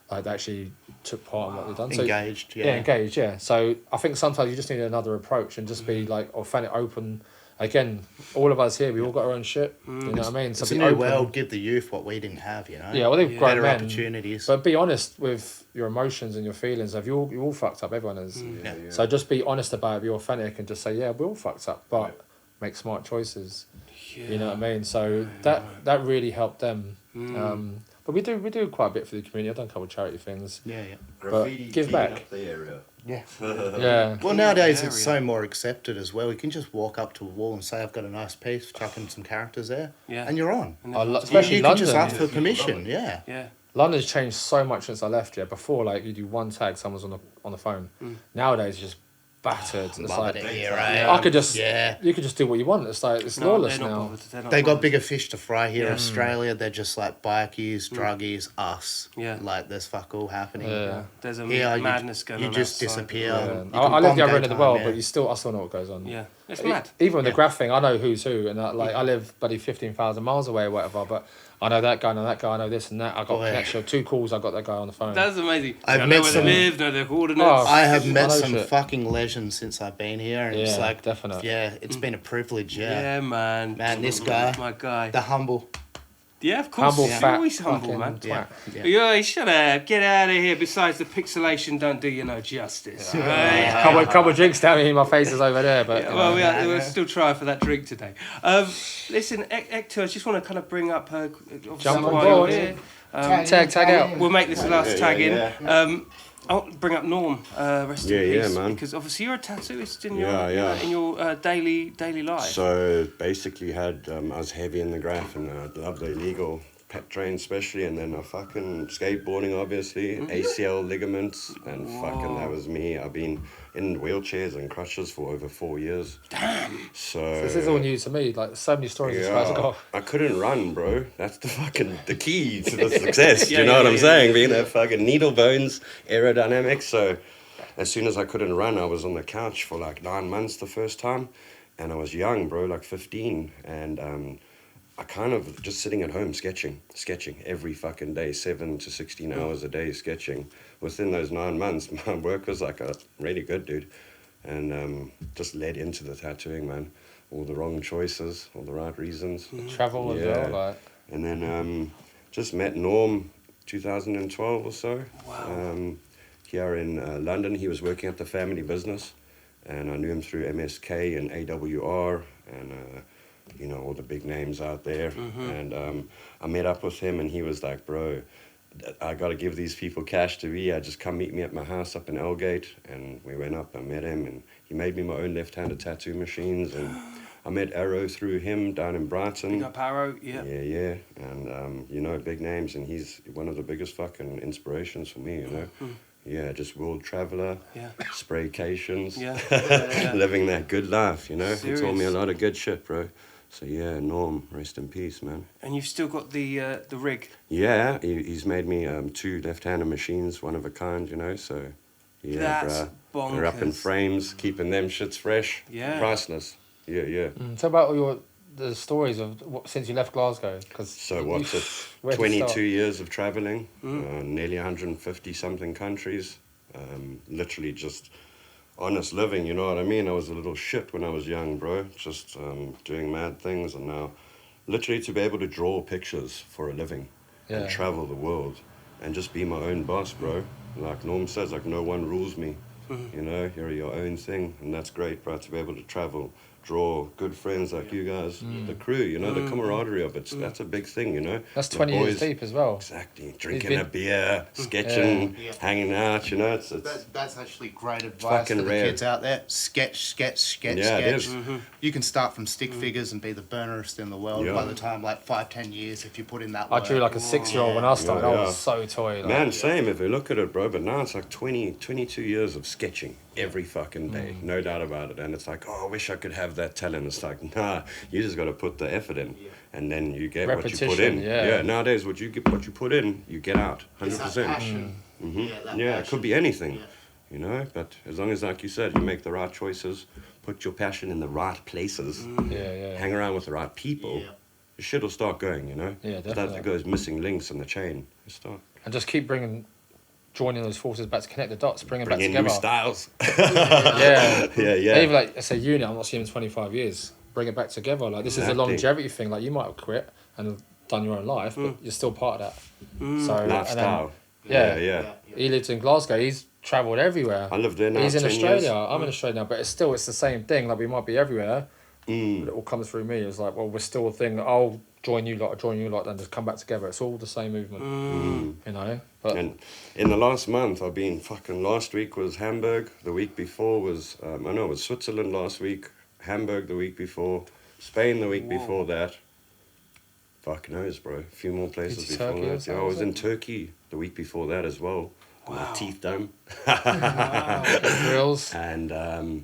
they actually took part in what they've done. Engaged, So, engaged. Yeah. So I think sometimes you just need another approach and just be authentic, open. Again, all of us here, we all got our own shit. You know what I mean? So It's be a new open. world. Give the youth what we didn't have, you know? Yeah, well, they've grown Better men, opportunities. But be honest with your emotions and your feelings. If you all fucked up, everyone is. So just be honest about it, be authentic, and just say, yeah, we all fucked up, but make smart choices. You know what I mean? So that really helped them. But we do quite a bit for the community. I've done a couple of charity things. Yeah. Graffiti, give clean back. up the area. Yeah. Yeah. Well, nowadays it's so more accepted as well. You can just walk up to a wall and say, "I've got a nice piece," chuck in some characters there, and you're on. Especially you London. can just ask for permission. Yeah. London's changed so much since I left. Yeah, before you do one tag, someone's on the phone. Nowadays, it's just battered. It's Love it here, I could just you could just do what you want. It's it's lawless now. They got bigger fish to fry here in Australia. They're just like bikies, druggies, us. Yeah. Like there's fuck all happening. Yeah. There's a Here, madness going you on. just outside. disappear. Yeah. You I can live the bomb other end of the daytime, world, yeah. but I still know what goes on. Yeah, it's mad. Even with the graph thing, I know who's who, and I live bloody 15,000 miles away or whatever, but I know that guy, I know this and that. I got connection. 2 calls, I got that guy on the phone. That's amazing. I've I met know where some- they live, know their coordinates. I have I met know some shit. fucking legends since I've been here, and it's Yeah, like, definite. yeah, it's been a privilege. Yeah, Yeah, man. Man, this guy, My guy. the humble. Yeah, of course. Humble, You're fat, always humble, fucking man. twat. Yeah, shut up. Get out of here. Besides, the pixelation don't do you no justice. Right? Couple of drinks down here, my face is over there, but Well, we're still trying for that drink today. Listen, Ekto, I just want to kind of bring up obviously Jump on while you're board. here. tag out. We'll make this the last tag in. yeah. I'll bring up Norm. Rest Yeah, in yeah, peace. man. Because obviously you're a tattooist in your Yeah. in your daily life. So basically I was heavy in the graph and I loved the illegal pet train especially, and then fucking skateboarding obviously, ACL ligaments, and fucking that was me. I've been in wheelchairs and crutches for over 4 years. Damn. So This is all new to me. So many stories this guy's got. I couldn't run, bro. That's the key to the success. You know what I'm saying? Being that fucking needle bones, aerodynamics. So as soon as I couldn't run, I was on the couch for 9 months the first time, and I was young, bro, 15, and I kind of just sitting at home sketching every fucking day, 7 to 16 hours a day sketching. Within those 9 months, my work was really good, dude, and just led into the tattooing, man. All the wrong choices, all the right reasons. Travel as well, And then just met Norm 2012 or so. Wow. Here in London, he was working at the family business, and I knew him through MSK and AWR and all the big names out there. And I met up with him, and he was like, bro, I got to give these people cash to be. Just come meet me at my house up in Elgate. And we went up, I met him, and he made me my own left-handed tattoo machines. And I met Arrow through him down in Brighton. Big up Arrow, yeah. Yeah. And, big names, and he's one of the biggest fucking inspirations for me, Yeah, just world traveller, spraycations, living that good life, He taught me a lot of good shit, bro. So yeah, Norm, rest in peace, man. And you've still got the rig. Yeah, he's made me 2 left-handed machines, one of a kind, so yeah, That's bruh. They're up in bonkers. frames, keeping them shits fresh. Yeah. Priceless. Yeah. So about all your the stories of since you left Glasgow? Cause So what's it? where to start? 22 years of traveling, nearly 150 something countries. Literally just honest living, you know what I mean? I was a little shit when I was young, bro. Just doing mad things, and now literally to be able to draw pictures for a living and travel the world and just be my own boss, bro. Like Norm says, like no one rules me. You know, you're your own thing, and that's great, bro. To be able to travel, draw, good friends like you guys, the crew, you know, the camaraderie of it. That's a big thing, you know. That's The 20 years boys- deep as well. Exactly, drinking a beer, sketching, hanging out, you know. It's That's actually great advice fucking for the rare. kids out there. Sketch, Yeah, it is. You can start from stick figures and be the burnerest in the world Yeah. by the time, like 5-10 years, if you put in that I work. drew like a 6-year-old when I started. Yeah, I yeah. was so toy. Like, Man, same if you look at it, bro. But now it's like 22 years of sketching every fucking day, no doubt about it. And it's like, oh, I wish I could have that talent. It's like, nah, you just got to put the effort in, and then you get what you put Repetition, in. yeah. Nowadays, what you put in, you get out, 100%. Passion. Yeah, it could be anything, you know. But as long as, like you said, you make the right choices, put your passion in the right places, hang around with the right people, the shit will start going, you know. Yeah, That definitely. goes missing links in the chain. You start and just keep joining those forces back to connect the dots, bring them back bringing new together. styles. Yeah. yeah. Even like I say, unit. I'm not seeing in 25 years. Bring it back together. Like this is a Exactly. longevity thing. Like you might have quit and done your own life, but you're still part of that. So Lifestyle. And then, Yeah. he lived in Glasgow. He's travelled everywhere. I lived there now He's in 10 Australia. years. I'm in Australia now, but it's the same thing. Like we might be everywhere, but it all comes through me. It's like, well, we're still a thing. I'll join you lot, then just come back together. It's all the same movement, you know. But And in the last month, I've been last week was Hamburg. The week before was, it was Switzerland last week. Hamburg the week before. Spain the week before that. Fuck knows, bro. A few more places to before Turkey or that. Yeah, I something, was was in it? Turkey the week before that as well. My teeth done. grills. And, I've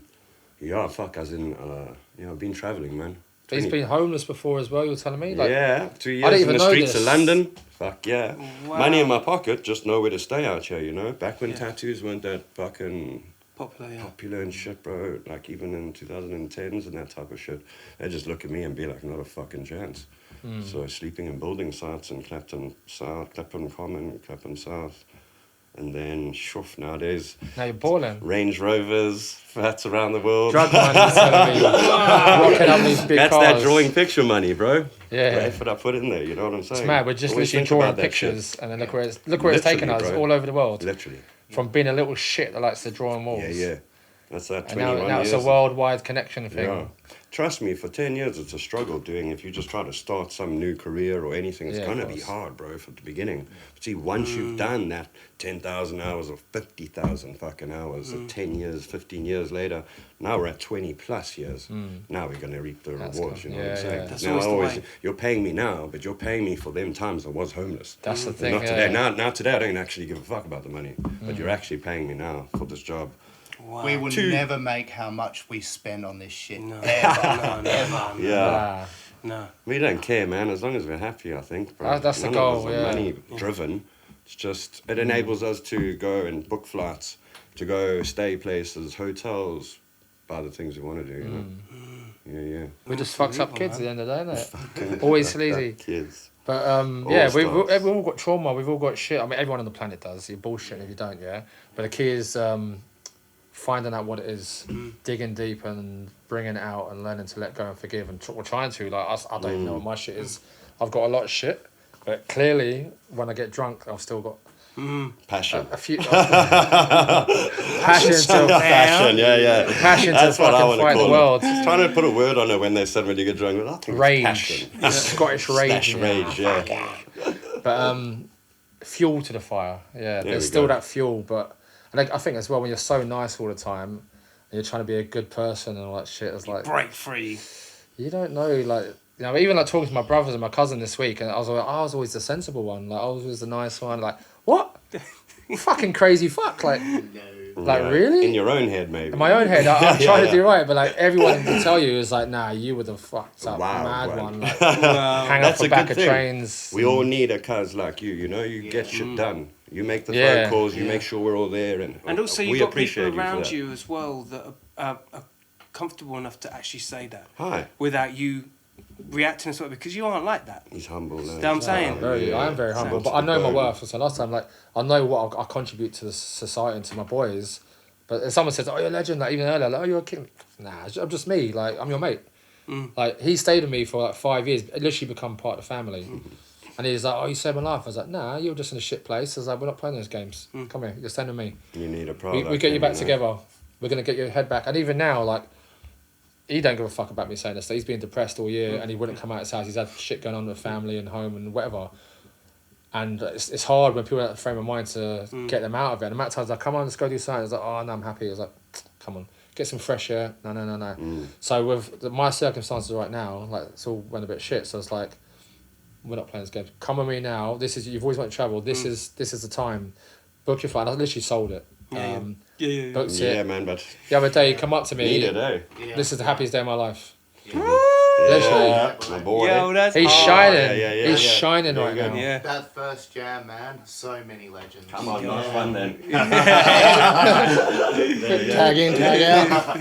been traveling, man. He's 20 been homeless before as well. You're telling me, like, yeah, 2 I years didn't in even the know streets this. of London. Fuck yeah. Wow. Money in my pocket, just nowhere to stay out here, you know? Back when tattoos weren't that fucking popular and shit, bro. Like even in 2010s and that type of shit. They just look at me and be like, not a fucking chance. So sleeping in building sites in Clapton South, Clapham Common, Clapham South. And then, nowadays, now you're balling. Range Rovers, flats around the world. Drug money, you're telling me. Rocking up these big That's cars. that drawing picture money, bro. Yeah. The effort I put in there, you know what I'm saying? It's mad. We're just Always literally think drawing about that pictures, shit. and then look where it's taken us Literally, bro. all over the world. Literally. From being a little shit that likes to draw on walls. Yeah. That's that And 21 now it's years. a worldwide connection thing. Yeah. Trust me, for 10 years it's a struggle doing, if you just try to start some new career or anything, it's Yeah, going to of be course. hard, bro, from the beginning. But see, once you've done that 10,000 hours or 50,000 fucking hours, 10 years, 15 years later, now we're at 20 plus years. Now we're going to reap the That's rewards, good. you know what I'm Yeah, saying? yeah. That's Now, always the way. you're paying me now, but you're paying me for them times I was homeless. That's the But thing. not yeah. today. Now today I don't actually give a fuck about the money, but you're actually paying me now for this job. Wow. We will never make how much we spend on this shit. No. Ever. Never. Yeah. No. We don't care, man, as long as we're happy, I think. Bro. That's the None goal, of us are yeah. money driven. It's just, it enables us to go and book flights, to go stay places, hotels, buy the things we want to do, you know? Yeah. We're just fucked up kids at the end of the day, isn't it? Always sleazy. Kids. But All we've stars. all got trauma. We've all got shit. I mean, everyone on the planet does. You're bullshitting if you don't, yeah. But the key is finding out what it is, digging deep and bringing it out and learning to let go and forgive and trying to. Like us, I don't even know what my shit is. I've got a lot of shit, but clearly when I get drunk, I've still got Passion. a few passion to Passion, yeah. passion to That's what I fucking want to fight the call world. it. Trying to put a word on it when they said when you get drunk, but I think Rage, it's passion. Scottish rage, Slash rage, yeah. but fuel to the fire. Yeah, There there's we still go. that fuel, but and I think as well when you're so nice all the time and you're trying to be a good person and all that shit, it's like Break free. you don't know, like you know, even like talking to my brothers and my cousin this week, and I was always the sensible one, like I was always the nice one, like what, fucking crazy fuck, like Yeah. really In your own head, maybe. in my own head, I'm trying to do right, but like everyone can tell you is like, nah, you were the fucked up Wow, mad right. one, like hang That's off a the back good of thing. trains. We all need a cuz like you, you know? You get shit done. You make the Yeah. phone calls, you make sure we're all there. And And also, we you've got appreciate people around for that. you as well that are comfortable enough to actually say that Hi. without you reacting a sort of because you aren't like that. He's humble. You know what I'm saying? I am very humble, but I know my worth. So last time, like, I know what I contribute to the society and to my boys. But if someone says, "Oh, you're a legend," like even earlier, like, "Oh, you're a king," nah, I'm just me. Like, I'm your mate. Like, he stayed with me for like 5 years, literally become part of the family. And he's like, "Oh, you saved my life." I was like, "Nah, you're just in a shit place." I was like, "We're not playing those games. Come here, you're staying with me. You need a product. We get you back together. We're gonna get your head back." And even now, like, he don't give a fuck about me saying this. He's been depressed all year, and he wouldn't come out of his house. He's had shit going on with family and home and whatever. And it's hard when people are at the frame of mind to get them out of it. And the amount of times I come on, let's go do something. It's like, "Oh no, I'm happy." It's like, "Come on, get some fresh air." No. So with my circumstances right now, like, it's all went a bit shit. So it's like, we're not playing this game. Come with me now. You've always wanted to travel. This is the time. Book your flight. I literally sold it. Booked it. Man, but The other day, he come up to me. need it, eh? This is the happiest day of my life. Literally, my boy. Yo, that's He's hard. shining. He's shining There right you go. now. Yeah. That first jam, man. So many legends. Come on, nice one then. Tag in, tag out.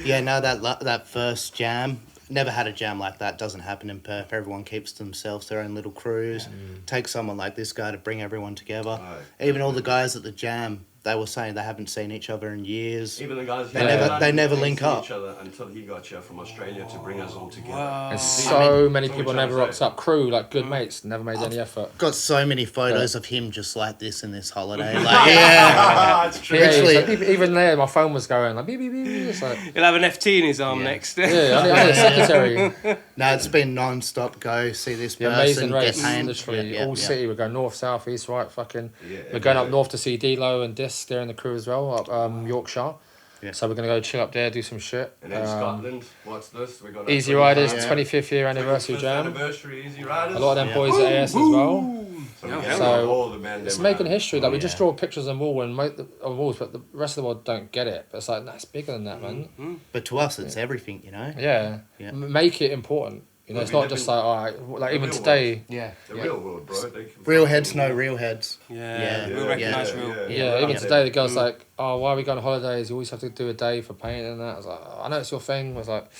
Yeah, no, that first jam. Never had a jam like that. Doesn't happen in Perth. Everyone keeps to themselves, their own little crews. Take someone like this guy to bring everyone together. Even all the guys at the jam, they were saying they haven't seen each other in years. Even the guys They never link up. each other until he got here from Australia to bring us all together. And so many people never rocked up. Crew, like good mates, never made any effort. Got so many photos of him just like this in this holiday. Like, yeah. It's true. Yeah, Literally- it's like, even there, my phone was going like beep beep beep. It's like, He'll have an FT in his arm next. yeah, I need a secretary. No, it's been non-stop. Go see this The person. amazing Get race, paid. literally all city. We're going north, south, east, right. Fucking. Yeah, We're going up north to see D-Lo and Disc. They're in the crew as well, up Yorkshire. Yeah. So we're gonna go chill up there, do some shit. And then Scotland, what's this? We got Easy Riders 25th year anniversary 25th jam. anniversary Easy Riders. A lot of them boys at AS as well. So, we get So, all the man It's them making out. history. Like we just draw pictures on wall and on walls, but the rest of the world don't get it. But it's like, nah, it's bigger than that, man. But to us, it's everything, you know. Yeah. Yeah. Make it important. You know, Well, it's we not live just in like, all right, like the even real today. Yeah. The real world, bro. They can Real fucking- heads know real heads. Yeah, Yeah, we'll recognise real. Yeah, even Yeah. today the girl's like, "Oh, why are we going on holidays? You always have to do a day for painting and that." I was like, "I know it's your thing." I was like,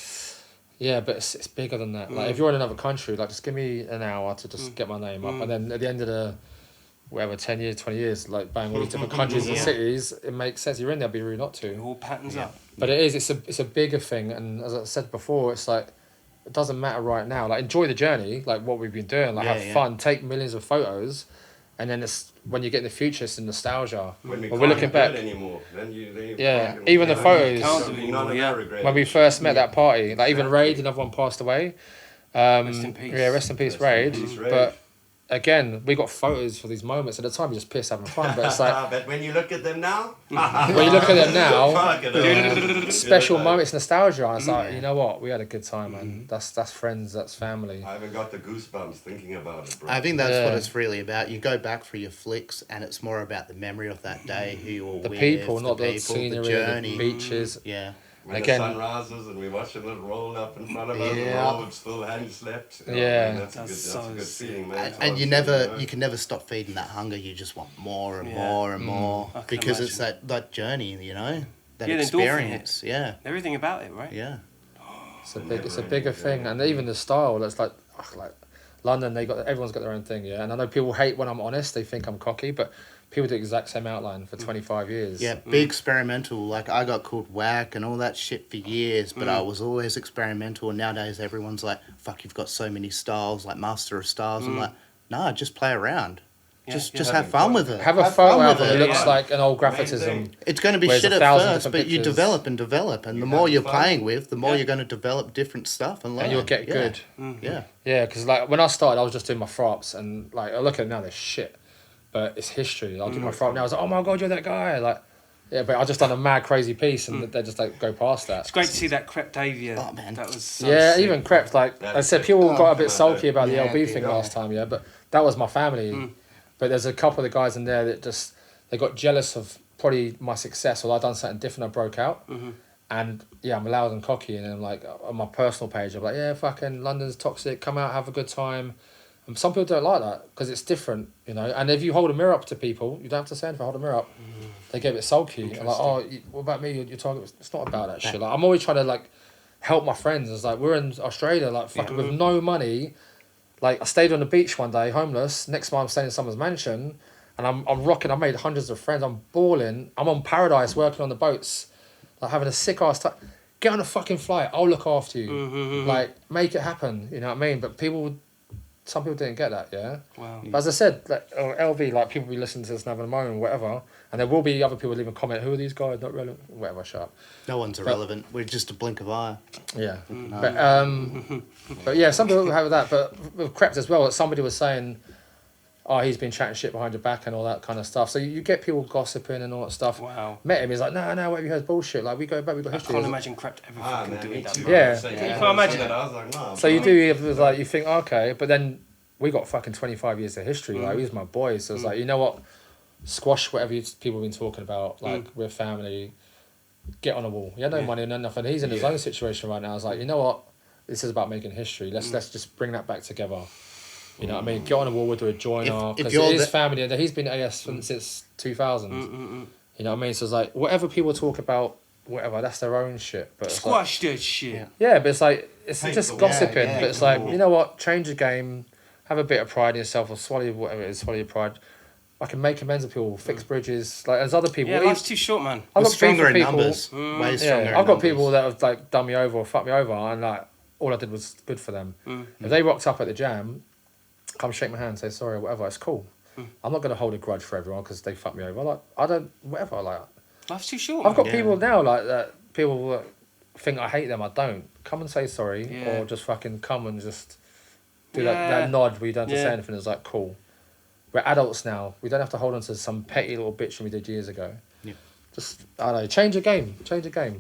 "Yeah, but it's bigger than that. Like, if you're in another country, like, just give me an hour to just get my name up, and then at the end of the whatever 10 years, 20 years, like, bang, all these different countries and cities, it makes sense. You're in there, it'd be rude not to. It all patterns up. But it's a bigger thing, and as I said before, it's like it doesn't matter right now. Like, enjoy the journey, like what we've been doing, like have fun, take millions of photos, and then it's when you get in the future, it's the nostalgia. When we But can't we're looking do it back. anymore, then you Yeah, fucking- even the you photos. can't do it none anymore, of yeah. that regret. When we first met that party, like even Raid, another one passed away. Rest in peace. Yeah, rest in peace, Rest in Raid. peace, Raid. But again, we got photos for these moments. At the time, we just pissed having fun. But it's like But when you look at them now, when you look at them now, fucking hell. special moments, nostalgia. And it's like, you know what? We had a good time, man. That's friends, that's family. I haven't got the goosebumps thinking about it, bro. I think that's what Yeah. it's really about. You go back for your flicks, and it's more about the memory of that day, who you were The with, people, not the people, scenery, the journey. the beaches. Yeah. When Again- the sun rises and we're watching it roll up in front of us, Yeah. the road still hadn't slept. Oh, Yeah. man, that's a good feeling, man. And you can never stop feeding that hunger. You just want more and more and more I can because it's that journey, you know, that Yeah, the endorphin experience. Yeah, Everything about it, right? yeah. It's a bigger thing, and even the style. It's like London. Everyone's got their own thing, yeah. And I know people hate when I'm honest. They think I'm cocky, but people do the exact same outline for 25 years. Yeah, be experimental. Like I got called whack and all that shit for years, but I was always experimental. And nowadays everyone's like, "Fuck, you've got so many styles, like master of styles." I'm like, "Nah, just play around. Just have having fun fun. with it. Have a fun photo with album that it. looks like an old Main graphitism. thing. It's going to be Where's shit a at 1,000 first, different but you pictures. develop and develop, and the You more having you're fun. playing with, the more Yeah. you're going to develop different stuff and learn. And you'll get Yeah. good. Yeah. Yeah, because like when I started, I was just doing my props, and like I look at it now, they're shit, but it's history. I'll do my prop now. I was like, oh my god, you're that guy. Like, yeah, but I just done a mad crazy piece, and they just like go past that. It's great to see that Crept Avea. Oh, man. That was so Yeah, sick. even Crept, like That I is said, sick. people got a come bit on, sulky about the yeah, LB thing yeah. last time, yeah, but that was my family. But there's a couple of the guys in there that just they got jealous of probably my success, or I done something different, I broke out. And yeah, I'm loud and cocky, and I'm like on my personal page, I'm like, yeah, fucking London's toxic. Come out, have a good time. And some people don't like that because it's different, you know. And if you hold a mirror up to people, you don't have to say anything. Hold a mirror up, they get a bit sulky. I'm like, oh, what about me? You're talking. It's not about that shit. Like I'm always trying to like help my friends. It's like, we're in Australia, like, fucking with no money. Like, I stayed on the beach one day, homeless. Next month, I'm staying in someone's mansion. And I'm rocking. I made hundreds of friends. I'm balling. I'm on Paradise working on the boats. Like, having a sick-ass time. Get on a fucking flight. I'll look after you. Like, make it happen. You know what I mean? But some people didn't get that, yeah? Wow. But as I said, like, LV, like, people be listening to this and having a moment, whatever. And there will be other people leaving a comment, who are these guys? Not relevant. Whatever, shut up. No one's irrelevant. We're just a blink of eye. Yeah. But yeah, some people have that. But with Crept as well, that somebody was saying, oh, he's been chatting shit behind your back and all that kind of stuff. So you get people gossiping and all that stuff. Wow. Met him, he's like, no, what have you heard is bullshit. Like, we go back, we got I history. can't imagine Crept ever fucking doing that. Yeah. You can't imagine that. I was like, nah. So you do, it was like, you think, okay, but then we got fucking 25 years of history. Like, he's my boy. So it's like, you know what? Squash whatever people have been talking about. Like, we're family. Get on a wall. You had no money and nothing. He's in his own situation right now. I was like, you know what? This is about making history. Let's just bring that back together. You know what I mean? Get on a wall, we'll do a joiner. Because it is family. And he's been AS since 2000. You know what I mean? So it's like, whatever people talk about, whatever, that's their own shit. But Squash that shit. Yeah, but it's like, it's Paint just the gossiping. yeah, But it's like, you know what? Change the game. Have a bit of pride in yourself, or swallow whatever it is, swallow your pride. I can make amends with people, fix bridges. Like, there's other people. Yeah, life's too short, man. I've We're got stronger in people, numbers. Way stronger in I've got numbers. people that have like done me over or fucked me over, and like all I did was good for them. If they rocked up at the jam, come shake my hand, say sorry or whatever, it's cool. I'm not gonna hold a grudge for everyone because they fucked me over. Like, I don't, whatever. Like, Life's too short. I've got man. people now like that. People that think I hate them. I don't. Come and say sorry, Yeah. or just fucking come and just do Yeah. that nod where you don't have to say Yeah. anything. It's like, cool. We're adults now. We don't have to hold on to some petty little bitch we did years ago. Yeah. Just, I don't know, change the game.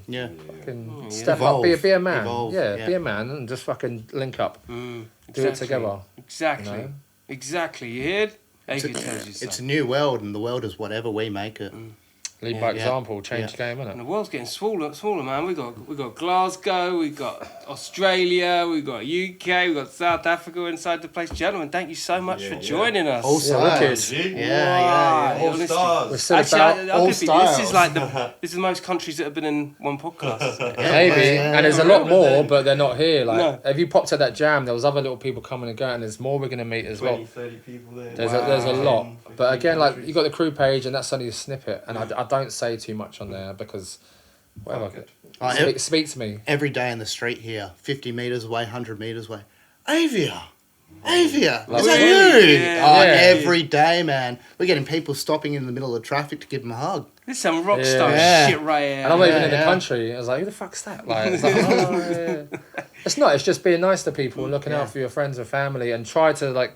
Yeah. Fucking step Evolve. up, be a man. Evolve, Be a man and just fucking link up. Do it together. Exactly. You know? Exactly. You heard? Avea tells you so. It's a new world, and the world is whatever we make it. Lead by Yeah. example, change the game, And innit? the world's getting smaller, man. We got Glasgow, we got Australia, we got UK, we got South Africa inside the place. Gentlemen, thank you so much for joining us. All wicked. sides. Wow. Yeah. All Honestly. stars. We're still Actually, about I all could be, styles. this is like this is the most countries that have been in one podcast. Maybe, and there's a lot more, but they're not here. Like, No. if you popped at that jam, there was other little people coming and going, and there's more we're gonna meet as 20, well. 30 people there. There's a lot, but again, like, you got the crew page, and that's only a snippet, and I don't say too much on there because whatever. Speak to me. Every day in the street here, 50 metres away, 100 metres away. Avea! Avea! Like, Is that really? you? Yeah. Oh, Yeah. every day, man. We're getting people stopping in the middle of traffic to give them a hug. This is some rock star Yeah. shit right here. And I'm not even in the yeah. country. I was like, who the fuck's that? Like, it's, like, oh, yeah. It's not. It's just being nice to people and looking out for your friends and family, and try to, like,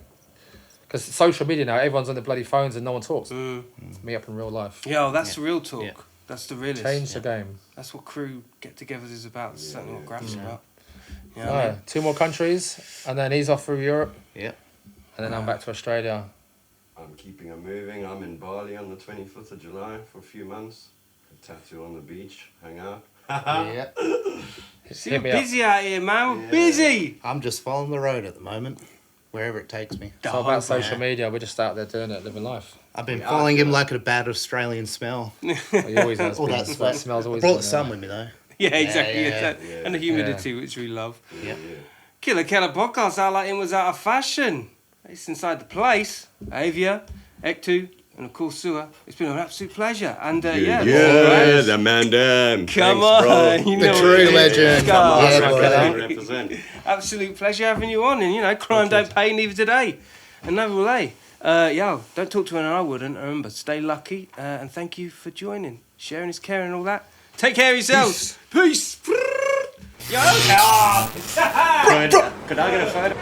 because social media now, everyone's on their bloody phones and no one talks. Meet up in real life. Yo, that's the real talk. Yeah. That's the realest. Change the game. That's what crew get-togethers is about. It's certainly what Graph's about. You know Oh, what I mean? 2 more countries, and then he's off through Europe, Yep. and then I'm back to Australia. I'm keeping it moving. I'm in Bali on the 25th of July for a few months. A tattoo on the beach, hang out. Yeah. See, Hit we're me up. busy out here, man. We're busy. I'm just following the road at the moment, wherever it takes me. It's all about social media. We're just out there doing it, living life. I've been following him like a bad Australian smell. Well, he always has All been. that That sweat. smells I always brought good, some yeah. with me, though. Yeah, exactly. Yeah. And the humidity, which we love. Yeah. Killa podcast, Our Lighting was out of fashion. It's inside the place. Avea, Ekto, and of course Sua. It's been an absolute pleasure. And Yeah, guys, the man down. come Thanks, on. bro. You The know true what it is. legend. Come on. Yeah, Represent, boy. represent. Absolute pleasure having you on. And, you know, crime don't pay, neither do they. And neither will they. Yo, don't talk to anyone I wouldn't. Remember, stay lucky. And thank you for joining. Sharing is caring and all that. Take care of yourselves. Peace. Yo. Could I get a photo?